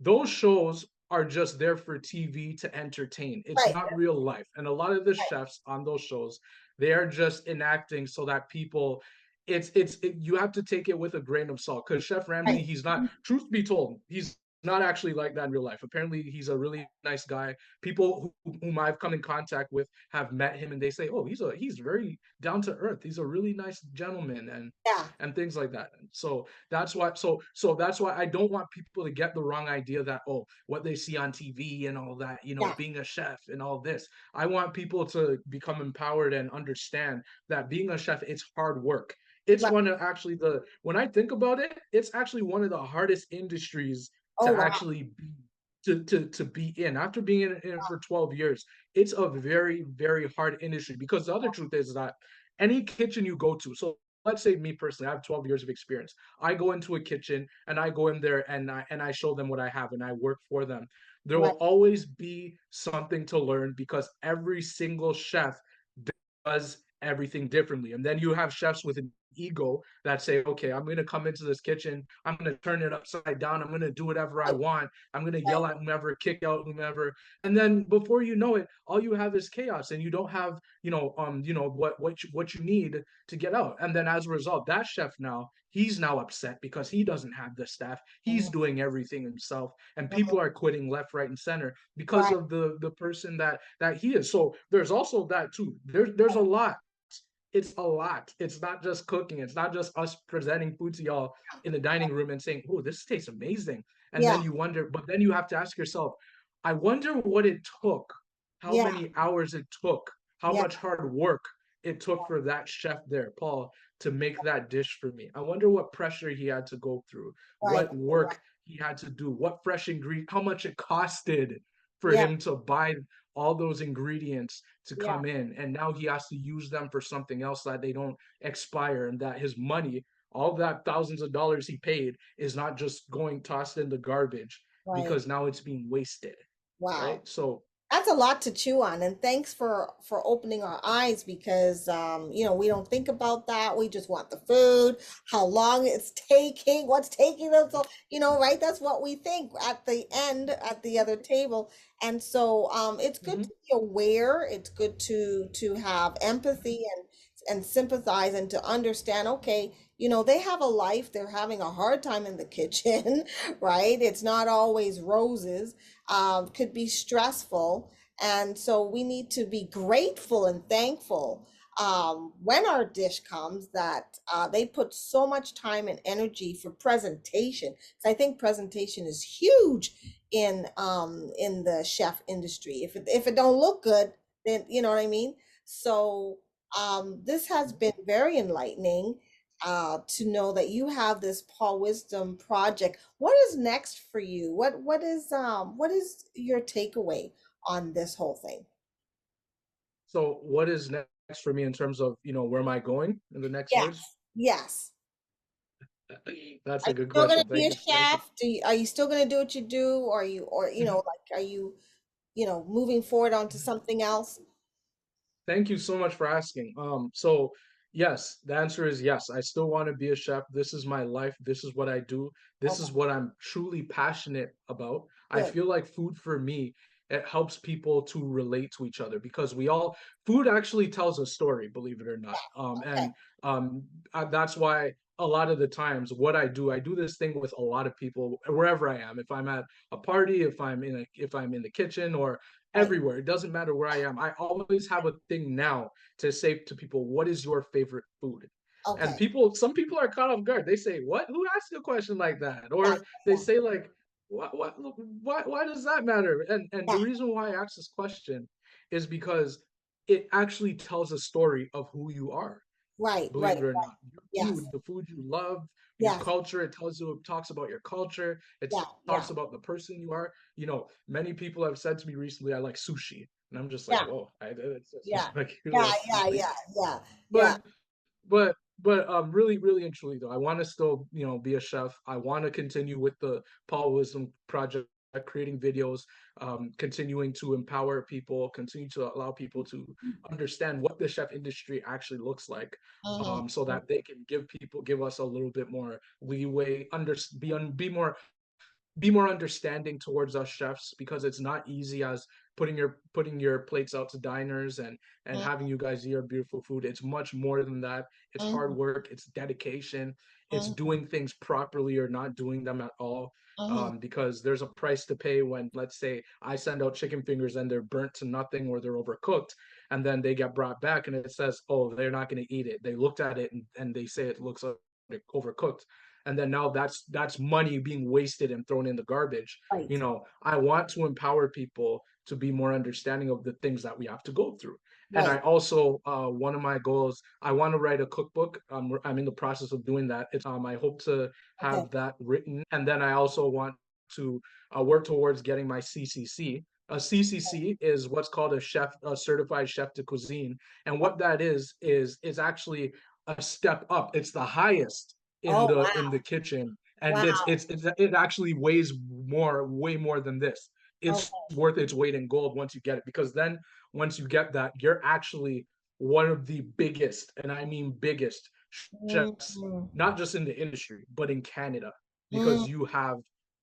Speaker 2: those shows are just there for TV to entertain. It's
Speaker 1: Right.
Speaker 2: not real life. And a lot of the
Speaker 1: Right.
Speaker 2: chefs on those shows, they are just enacting so that people. You have to take it with a grain of salt, because Chef Ramsay,
Speaker 1: Right.
Speaker 2: he's not. Truth be told, he's not actually like that in real life. Apparently, he's a really nice guy. People whom I've come in contact with have met him, and they say, "Oh, he's very down to earth. He's a really nice gentleman,"
Speaker 1: Yeah,
Speaker 2: and things like that. So that's why. So that's why I don't want people to get the wrong idea that, oh, what they see on TV and all that,
Speaker 1: yeah,
Speaker 2: being a chef and all this. I want people to become empowered and understand that being a chef, it's hard work. It's
Speaker 1: right.
Speaker 2: one of actually the when I think about it, it's actually one of the hardest industries
Speaker 1: Oh,
Speaker 2: to
Speaker 1: wow.
Speaker 2: actually be to be in. After being in for 12 years, it's a very, very hard industry because the other truth is that any kitchen you go to, so let's say me personally, I have 12 years of experience. I go into a kitchen and I go in there and I show them what I have and I work for them. There
Speaker 1: Right.
Speaker 2: will always be something to learn because every single chef does everything differently. And then you have chefs with an ego that say, okay, I'm going to come into this kitchen. I'm going to turn it upside down. I'm going to do whatever I
Speaker 1: Right.
Speaker 2: want. I'm going to
Speaker 1: Right.
Speaker 2: yell at whomever, kick out whomever. And then before you know it, all you have is chaos and you don't have, what you need to get out. And then as a result, that chef now, he's now upset because he doesn't have the staff. He's
Speaker 1: Mhm,
Speaker 2: doing everything himself. And
Speaker 1: mhm.
Speaker 2: people are quitting left, right, and center because
Speaker 1: Right.
Speaker 2: of the person that he is. So there's also that too. There's a lot. It's a lot. It's not just cooking. It's not just us presenting food to y'all in the dining room and saying, "Oh, this tastes amazing." And
Speaker 1: Yeah.
Speaker 2: then you wonder, but then you have to ask yourself, I wonder what it took, how
Speaker 1: Yeah.
Speaker 2: many hours it took, how
Speaker 1: Yeah.
Speaker 2: much hard work it took for that chef there, Paul, to make that dish for me. I wonder what pressure he had to go through,
Speaker 1: Right.
Speaker 2: what work he had to do, what fresh ingredient, how much it costed for
Speaker 1: Yeah.
Speaker 2: him to buy all those ingredients to
Speaker 1: Yeah.
Speaker 2: come in, and now he has to use them for something else that they don't expire, and that his money, all that thousands of dollars he paid, is not just going tossed in the garbage
Speaker 1: Right.
Speaker 2: because now it's being wasted,
Speaker 1: Wow.
Speaker 2: right? So
Speaker 1: That's a lot to chew on, and thanks for opening our eyes because we don't think about that. We just want the food, how long it's taking, what's taking them so, right? That's what we think at the end at the other table. And so it's good to
Speaker 2: mhm.
Speaker 1: be aware, it's good to have empathy and sympathize and to understand, okay, they have a life, they're having a hard time in the kitchen, right? It's not always roses, could be stressful. And so we need to be grateful and thankful when our dish comes that they put so much time and energy for presentation. So I think presentation is huge in the chef industry. If it don't look good, then you know what I mean. So this has been very enlightening to know that you have this Paul Wisdom project. What is next for you? What is your takeaway on this whole thing?
Speaker 2: So what is next for me in terms of, where am I going in the next years?
Speaker 1: Yes. Yes.
Speaker 2: That's
Speaker 1: Are
Speaker 2: a
Speaker 1: you
Speaker 2: good
Speaker 1: still gonna
Speaker 2: question.
Speaker 1: be
Speaker 2: Thank
Speaker 1: a
Speaker 2: you. Thank you.
Speaker 1: chef? Are you still gonna do what you do? Or are you or like are you, moving forward onto something else?
Speaker 2: Thank you so much for asking. So yes, the answer is yes. I still want to be a chef. This is my life. This is what I do. This
Speaker 1: Okay,
Speaker 2: is what I'm truly passionate about. I
Speaker 1: good.
Speaker 2: feel like food for me, it helps people to relate to each other because food actually tells a story, believe it or not.
Speaker 1: Okay.
Speaker 2: That's why a lot of the times what I do this thing with a lot of people wherever I am. If I'm at a party, if I'm in the kitchen or
Speaker 1: Right.
Speaker 2: everywhere. It doesn't matter where I am. I always have a thing now to say to people, what is your favorite food? And
Speaker 1: Okay.
Speaker 2: some people are caught off guard. They say, what? Who asked you a question like that?
Speaker 1: Yeah.
Speaker 2: Or they say like, why does that matter? And
Speaker 1: Yeah.
Speaker 2: the reason why I ask this question is because it actually tells a story of who you are,
Speaker 1: Right. Right.
Speaker 2: believe it or not. Your
Speaker 1: Yes.
Speaker 2: food, the food you love, your
Speaker 1: Yes.
Speaker 2: culture, it talks about your culture, it
Speaker 1: Yeah. Yeah.
Speaker 2: talks about the person you are. Many people have said to me recently, I like sushi. And I'm just like,
Speaker 1: Yeah.
Speaker 2: whoa, it's
Speaker 1: Yeah.
Speaker 2: just like you
Speaker 1: Yeah.
Speaker 2: like
Speaker 1: Yeah.
Speaker 2: sushi.
Speaker 1: Yeah. Yeah. Yeah.
Speaker 2: But really, really and truly though, I want to still, be a chef. I want to continue with the Paul Wisdom project, creating videos, continuing to empower people, continue to allow people to understand what the chef industry actually looks like,
Speaker 1: Mhm.
Speaker 2: so that they can give us a little bit more leeway, be more be more understanding towards us chefs, because it's not easy as putting your plates out to diners and
Speaker 1: Mm,
Speaker 2: having you guys eat your beautiful food. It's much more than that. It's hard
Speaker 1: mhm,
Speaker 2: work, it's dedication, it's
Speaker 1: mhm,
Speaker 2: doing things properly or not doing them at all.
Speaker 1: mhm.
Speaker 2: Because there's a price to pay when, let's say, I send out chicken fingers and they're burnt to nothing or they're overcooked, and then they get brought back and it says, oh, they're not going to eat it. They looked at it and they say it looks like overcooked, and then now that's money being wasted and thrown in the garbage.
Speaker 1: Right.
Speaker 2: I want to empower people to be more understanding of the things that we have to go through. And I
Speaker 1: Right.
Speaker 2: also, one of my goals, I want to write a cookbook. I'm in the process of doing that. I hope to
Speaker 1: Okay.
Speaker 2: have that written, and then I also want to work towards getting my CCC. A CCC is what's called a certified chef de cuisine, and what that is actually a step up. It's the highest in
Speaker 1: Oh,
Speaker 2: the
Speaker 1: wow.
Speaker 2: kitchen, and
Speaker 1: Wow.
Speaker 2: it actually weighs way more than this. It's
Speaker 1: Okay.
Speaker 2: worth its weight in gold once you get it, because then once you get that, you're actually one of the biggest, and I mean biggest, chefs,
Speaker 1: Mm,
Speaker 2: not just in the industry but in Canada,
Speaker 1: mm,
Speaker 2: because you have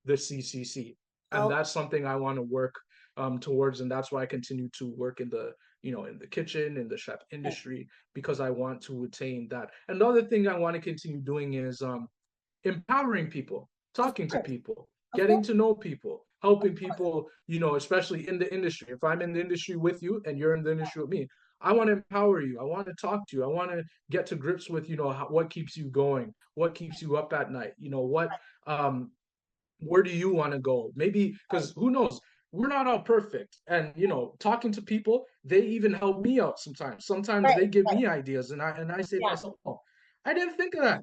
Speaker 2: the CCC, and
Speaker 1: okay.
Speaker 2: that's something I want to work towards, and that's why I continue to work in the in the kitchen, in the chef industry, because I want to attain that. Another thing I want to continue doing is empowering people,
Speaker 1: Of
Speaker 2: talking to
Speaker 1: course.
Speaker 2: people,
Speaker 1: Of
Speaker 2: getting
Speaker 1: course.
Speaker 2: to know people,
Speaker 1: Of
Speaker 2: helping
Speaker 1: course.
Speaker 2: people, especially in the industry. If I'm in the industry with you and you're in the industry with me, I want to empower you. I want to talk to you. I want to get to grips with, what keeps you going, what keeps you up at night, um, where do you want to go? Maybe because who knows? We're not all perfect. And talking to people, they even help me out sometimes. Sometimes
Speaker 1: Right.
Speaker 2: they give
Speaker 1: Right.
Speaker 2: me ideas and I say to
Speaker 1: Yeah.
Speaker 2: myself, oh, I didn't think of that.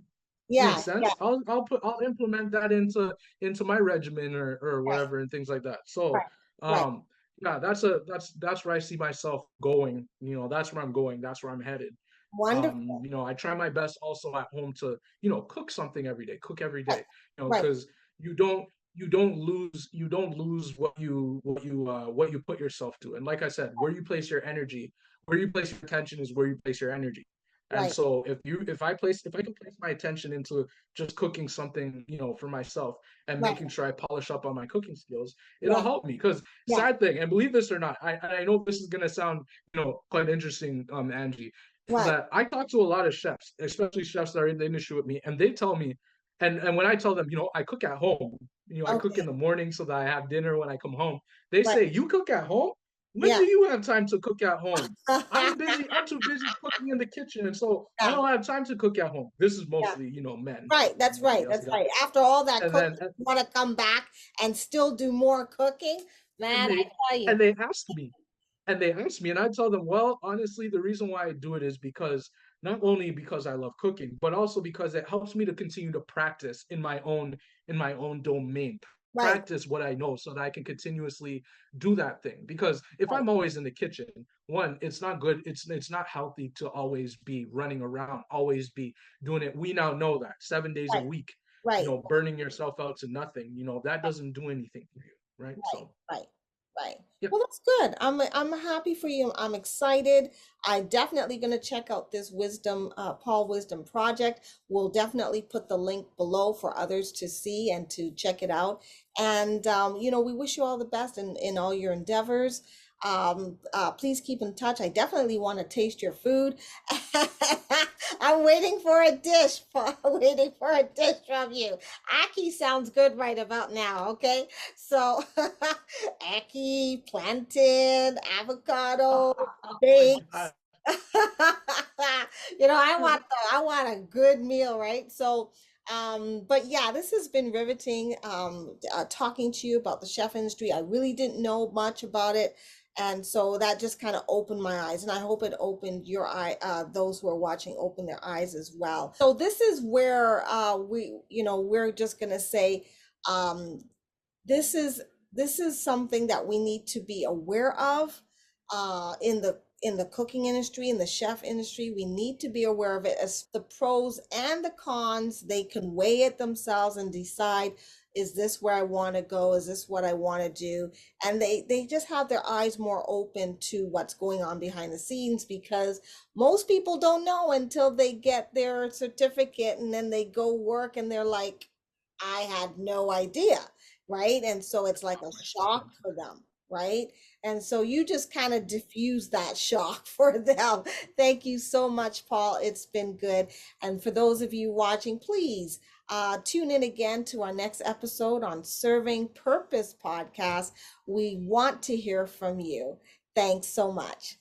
Speaker 1: Yeah.
Speaker 2: Makes
Speaker 1: Yeah.
Speaker 2: sense. I'll implement that into my regimen or
Speaker 1: Right.
Speaker 2: whatever and things like that. So
Speaker 1: Right. Right.
Speaker 2: um yeah, that's where I see myself going. That's where I'm going. That's where I'm headed.
Speaker 1: Wonderful.
Speaker 2: I try my best also at home to, cook something every day, cook every
Speaker 1: Right.
Speaker 2: day,
Speaker 1: Right.
Speaker 2: because you don't you don't lose what you put yourself to. And like I said, where you place your energy, where you place your attention is where you place your energy. And
Speaker 1: Right.
Speaker 2: so if I can place my attention into just cooking something, for myself and
Speaker 1: Right.
Speaker 2: making sure I polish up on my cooking skills, it'll
Speaker 1: Yeah.
Speaker 2: help me. Because
Speaker 1: Yeah.
Speaker 2: sad thing, and believe this or not, I know this is gonna sound, quite interesting, Angie, is
Speaker 1: What?
Speaker 2: that I talk to a lot of chefs, especially chefs that are in the industry with me, and they tell me, and when I tell them, I cook at home, I cook
Speaker 1: Okay.
Speaker 2: in the morning so that I have dinner when I come home. They
Speaker 1: Right.
Speaker 2: say, "You cook at home? When
Speaker 1: Yeah.
Speaker 2: do you have time to cook at home?" I'm busy. I'm too busy cooking in the kitchen, and so I
Speaker 1: Yeah.
Speaker 2: don't have time to cook at home. This is
Speaker 1: Yeah.
Speaker 2: mostly, men.
Speaker 1: Right. That's
Speaker 2: Nobody
Speaker 1: right.
Speaker 2: else
Speaker 1: That's
Speaker 2: got
Speaker 1: right.
Speaker 2: it.
Speaker 1: After all that
Speaker 2: And
Speaker 1: cooking,
Speaker 2: then
Speaker 1: you want to come back and still do more cooking?
Speaker 2: and
Speaker 1: Man,
Speaker 2: they
Speaker 1: I tell
Speaker 2: and
Speaker 1: you.
Speaker 2: they ask me, and I tell them, well, honestly, the reason why I do it is because not only because I love cooking, but also because it helps me to continue to practice in my own domain,
Speaker 1: Right.
Speaker 2: practice what I know so that I can continuously do that thing. Because if
Speaker 1: Right.
Speaker 2: I'm always in the kitchen, one, it's not good. It's not healthy to always be running around, always be doing it. We now know that 7 days a
Speaker 1: Right.
Speaker 2: week,
Speaker 1: Right.
Speaker 2: burning yourself out to nothing, that doesn't do anything for you, right?
Speaker 1: Right,
Speaker 2: So,
Speaker 1: right, right.
Speaker 2: yeah.
Speaker 1: Well, that's good. I'm happy for you. I'm excited. I'm definitely going to check out this Paul Wisdom project. We'll definitely put the link below for others to see and to check it out. And we wish you all the best in all your endeavors. Please keep in touch. I definitely want to taste your food. I'm waiting for a dish. Waiting for a dish from you. Aki sounds good right about now. Okay. So, ackee, plantain, avocado,
Speaker 2: Oh my
Speaker 1: bakes.
Speaker 2: God.
Speaker 1: I want a good meal, right? So, but yeah, this has been riveting. Talking to you about the chef industry. I really didn't know much about it, and so that just kind of opened my eyes, and I hope it opened your eye. Those who are watching, open their eyes as well. So this is where we're just gonna say. Um, this is this is something that we need to be aware of in the cooking industry, in the chef industry. We need to be aware of it, as the pros and the cons. They can weigh it themselves and decide, is this where I want to go? Is this what I want to do? And they just have their eyes more open to what's going on behind the scenes, because most people don't know until they get their certificate and then they go work and they're like, I had no idea. right? And so it's like a shock
Speaker 2: 100%.
Speaker 1: for them, right? And so you just kind of diffuse that shock for them. Thank you so much, Paul. It's been good. And for those of you watching, please tune in again to our next episode on Serving Purpose podcast. We want to hear from you. Thanks so much.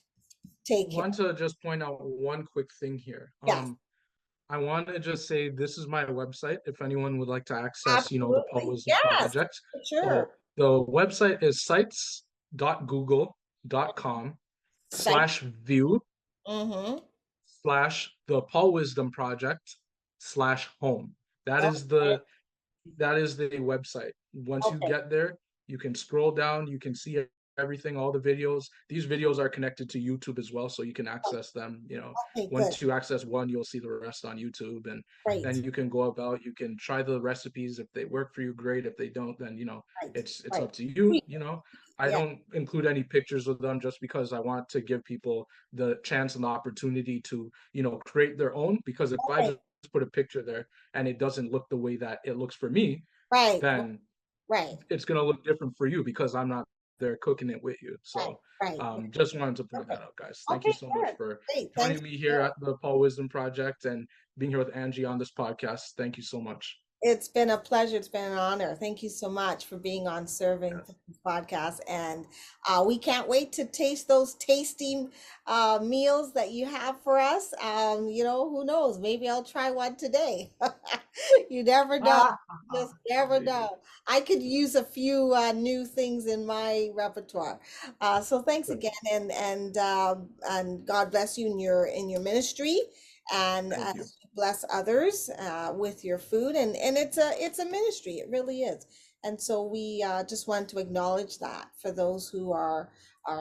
Speaker 1: Take care.
Speaker 2: Want to just point out one quick thing here.
Speaker 1: Yes,
Speaker 2: I want to just say this is my website if anyone would like to access, the Paul
Speaker 1: absolutely.
Speaker 2: Wisdom
Speaker 1: Yes,
Speaker 2: Project.
Speaker 1: for
Speaker 2: So
Speaker 1: sure.
Speaker 2: the website is sites.google.com/view
Speaker 1: Mm-hmm.
Speaker 2: /the Paul Wisdom Project /home. That is
Speaker 1: Okay.
Speaker 2: the website. Once you
Speaker 1: Okay.
Speaker 2: get there, you can scroll down, you can see everything, all the videos. These videos are connected to YouTube as well, so you can access them.
Speaker 1: Okay, good.
Speaker 2: Once you access one, you'll see the rest on YouTube, and then
Speaker 1: Great.
Speaker 2: you can go about, you can try the recipes. If they work for you, great. If they don't, then
Speaker 1: Right.
Speaker 2: it's
Speaker 1: Right.
Speaker 2: up to you.
Speaker 1: Tweak.
Speaker 2: I
Speaker 1: Yeah.
Speaker 2: don't include any pictures with them just because I want to give people the chance and the opportunity to, create their own. Because if I
Speaker 1: Okay.
Speaker 2: just put a picture there and it doesn't look the way that it looks for me,
Speaker 1: Right.
Speaker 2: then
Speaker 1: Right.
Speaker 2: it's going to look different for you because I'm not there cooking it with you.
Speaker 1: Right.
Speaker 2: So
Speaker 1: Right. Right.
Speaker 2: just wanted to point that
Speaker 1: Perfect.
Speaker 2: out, guys. Thank you
Speaker 1: Okay,
Speaker 2: so much
Speaker 1: good.
Speaker 2: for
Speaker 1: Great. Thanks
Speaker 2: joining
Speaker 1: for
Speaker 2: me here
Speaker 1: sharing.
Speaker 2: at the Paul Wisdom Project and being here with Angie on this podcast. Thank you so much.
Speaker 1: It's been a pleasure. It's been an honor. Thank you so much for being on Serving
Speaker 2: Yes.
Speaker 1: Purpose podcast. And we can't wait to taste those tasty meals that you have for us. Who knows? Maybe I'll try one today. You never know.
Speaker 2: Ah,
Speaker 1: Just never
Speaker 2: maybe.
Speaker 1: know. I could use a few new things in my repertoire. So thanks
Speaker 2: Good.
Speaker 1: again, and God bless you in your ministry, and
Speaker 2: Thank you.
Speaker 1: bless others with your food, and it's a ministry, it really is. And so we just want to acknowledge that for those who are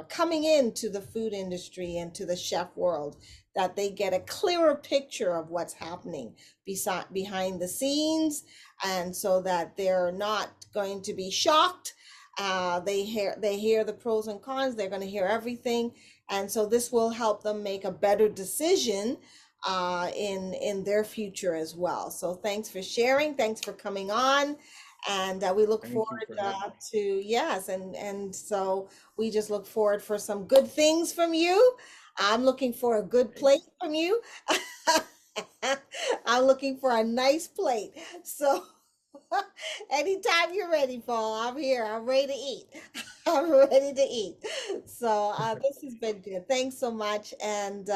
Speaker 1: coming into the food industry and to the chef world, that they get a clearer picture of what's happening behind the scenes, and so that they're not going to be shocked. They hear the pros and cons, they're going to hear everything, and so this will help them make a better decision in their future as well. So thanks for sharing. Thanks for coming on, and we look
Speaker 2: Thank you
Speaker 1: forward
Speaker 2: for having me.
Speaker 1: to yes, and so we just look forward for some good things from you. I'm looking for a good
Speaker 2: Thank
Speaker 1: plate
Speaker 2: you.
Speaker 1: from you. I'm looking for a nice plate. So anytime you're ready, Paul, I'm here. I'm ready to eat. I'm ready to eat. So this has been good. Thanks so much. And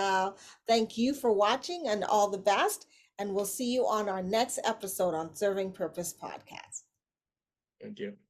Speaker 1: thank you for watching and all the best. And we'll see you on our next episode on Serving Purpose Podcast.
Speaker 2: Thank you.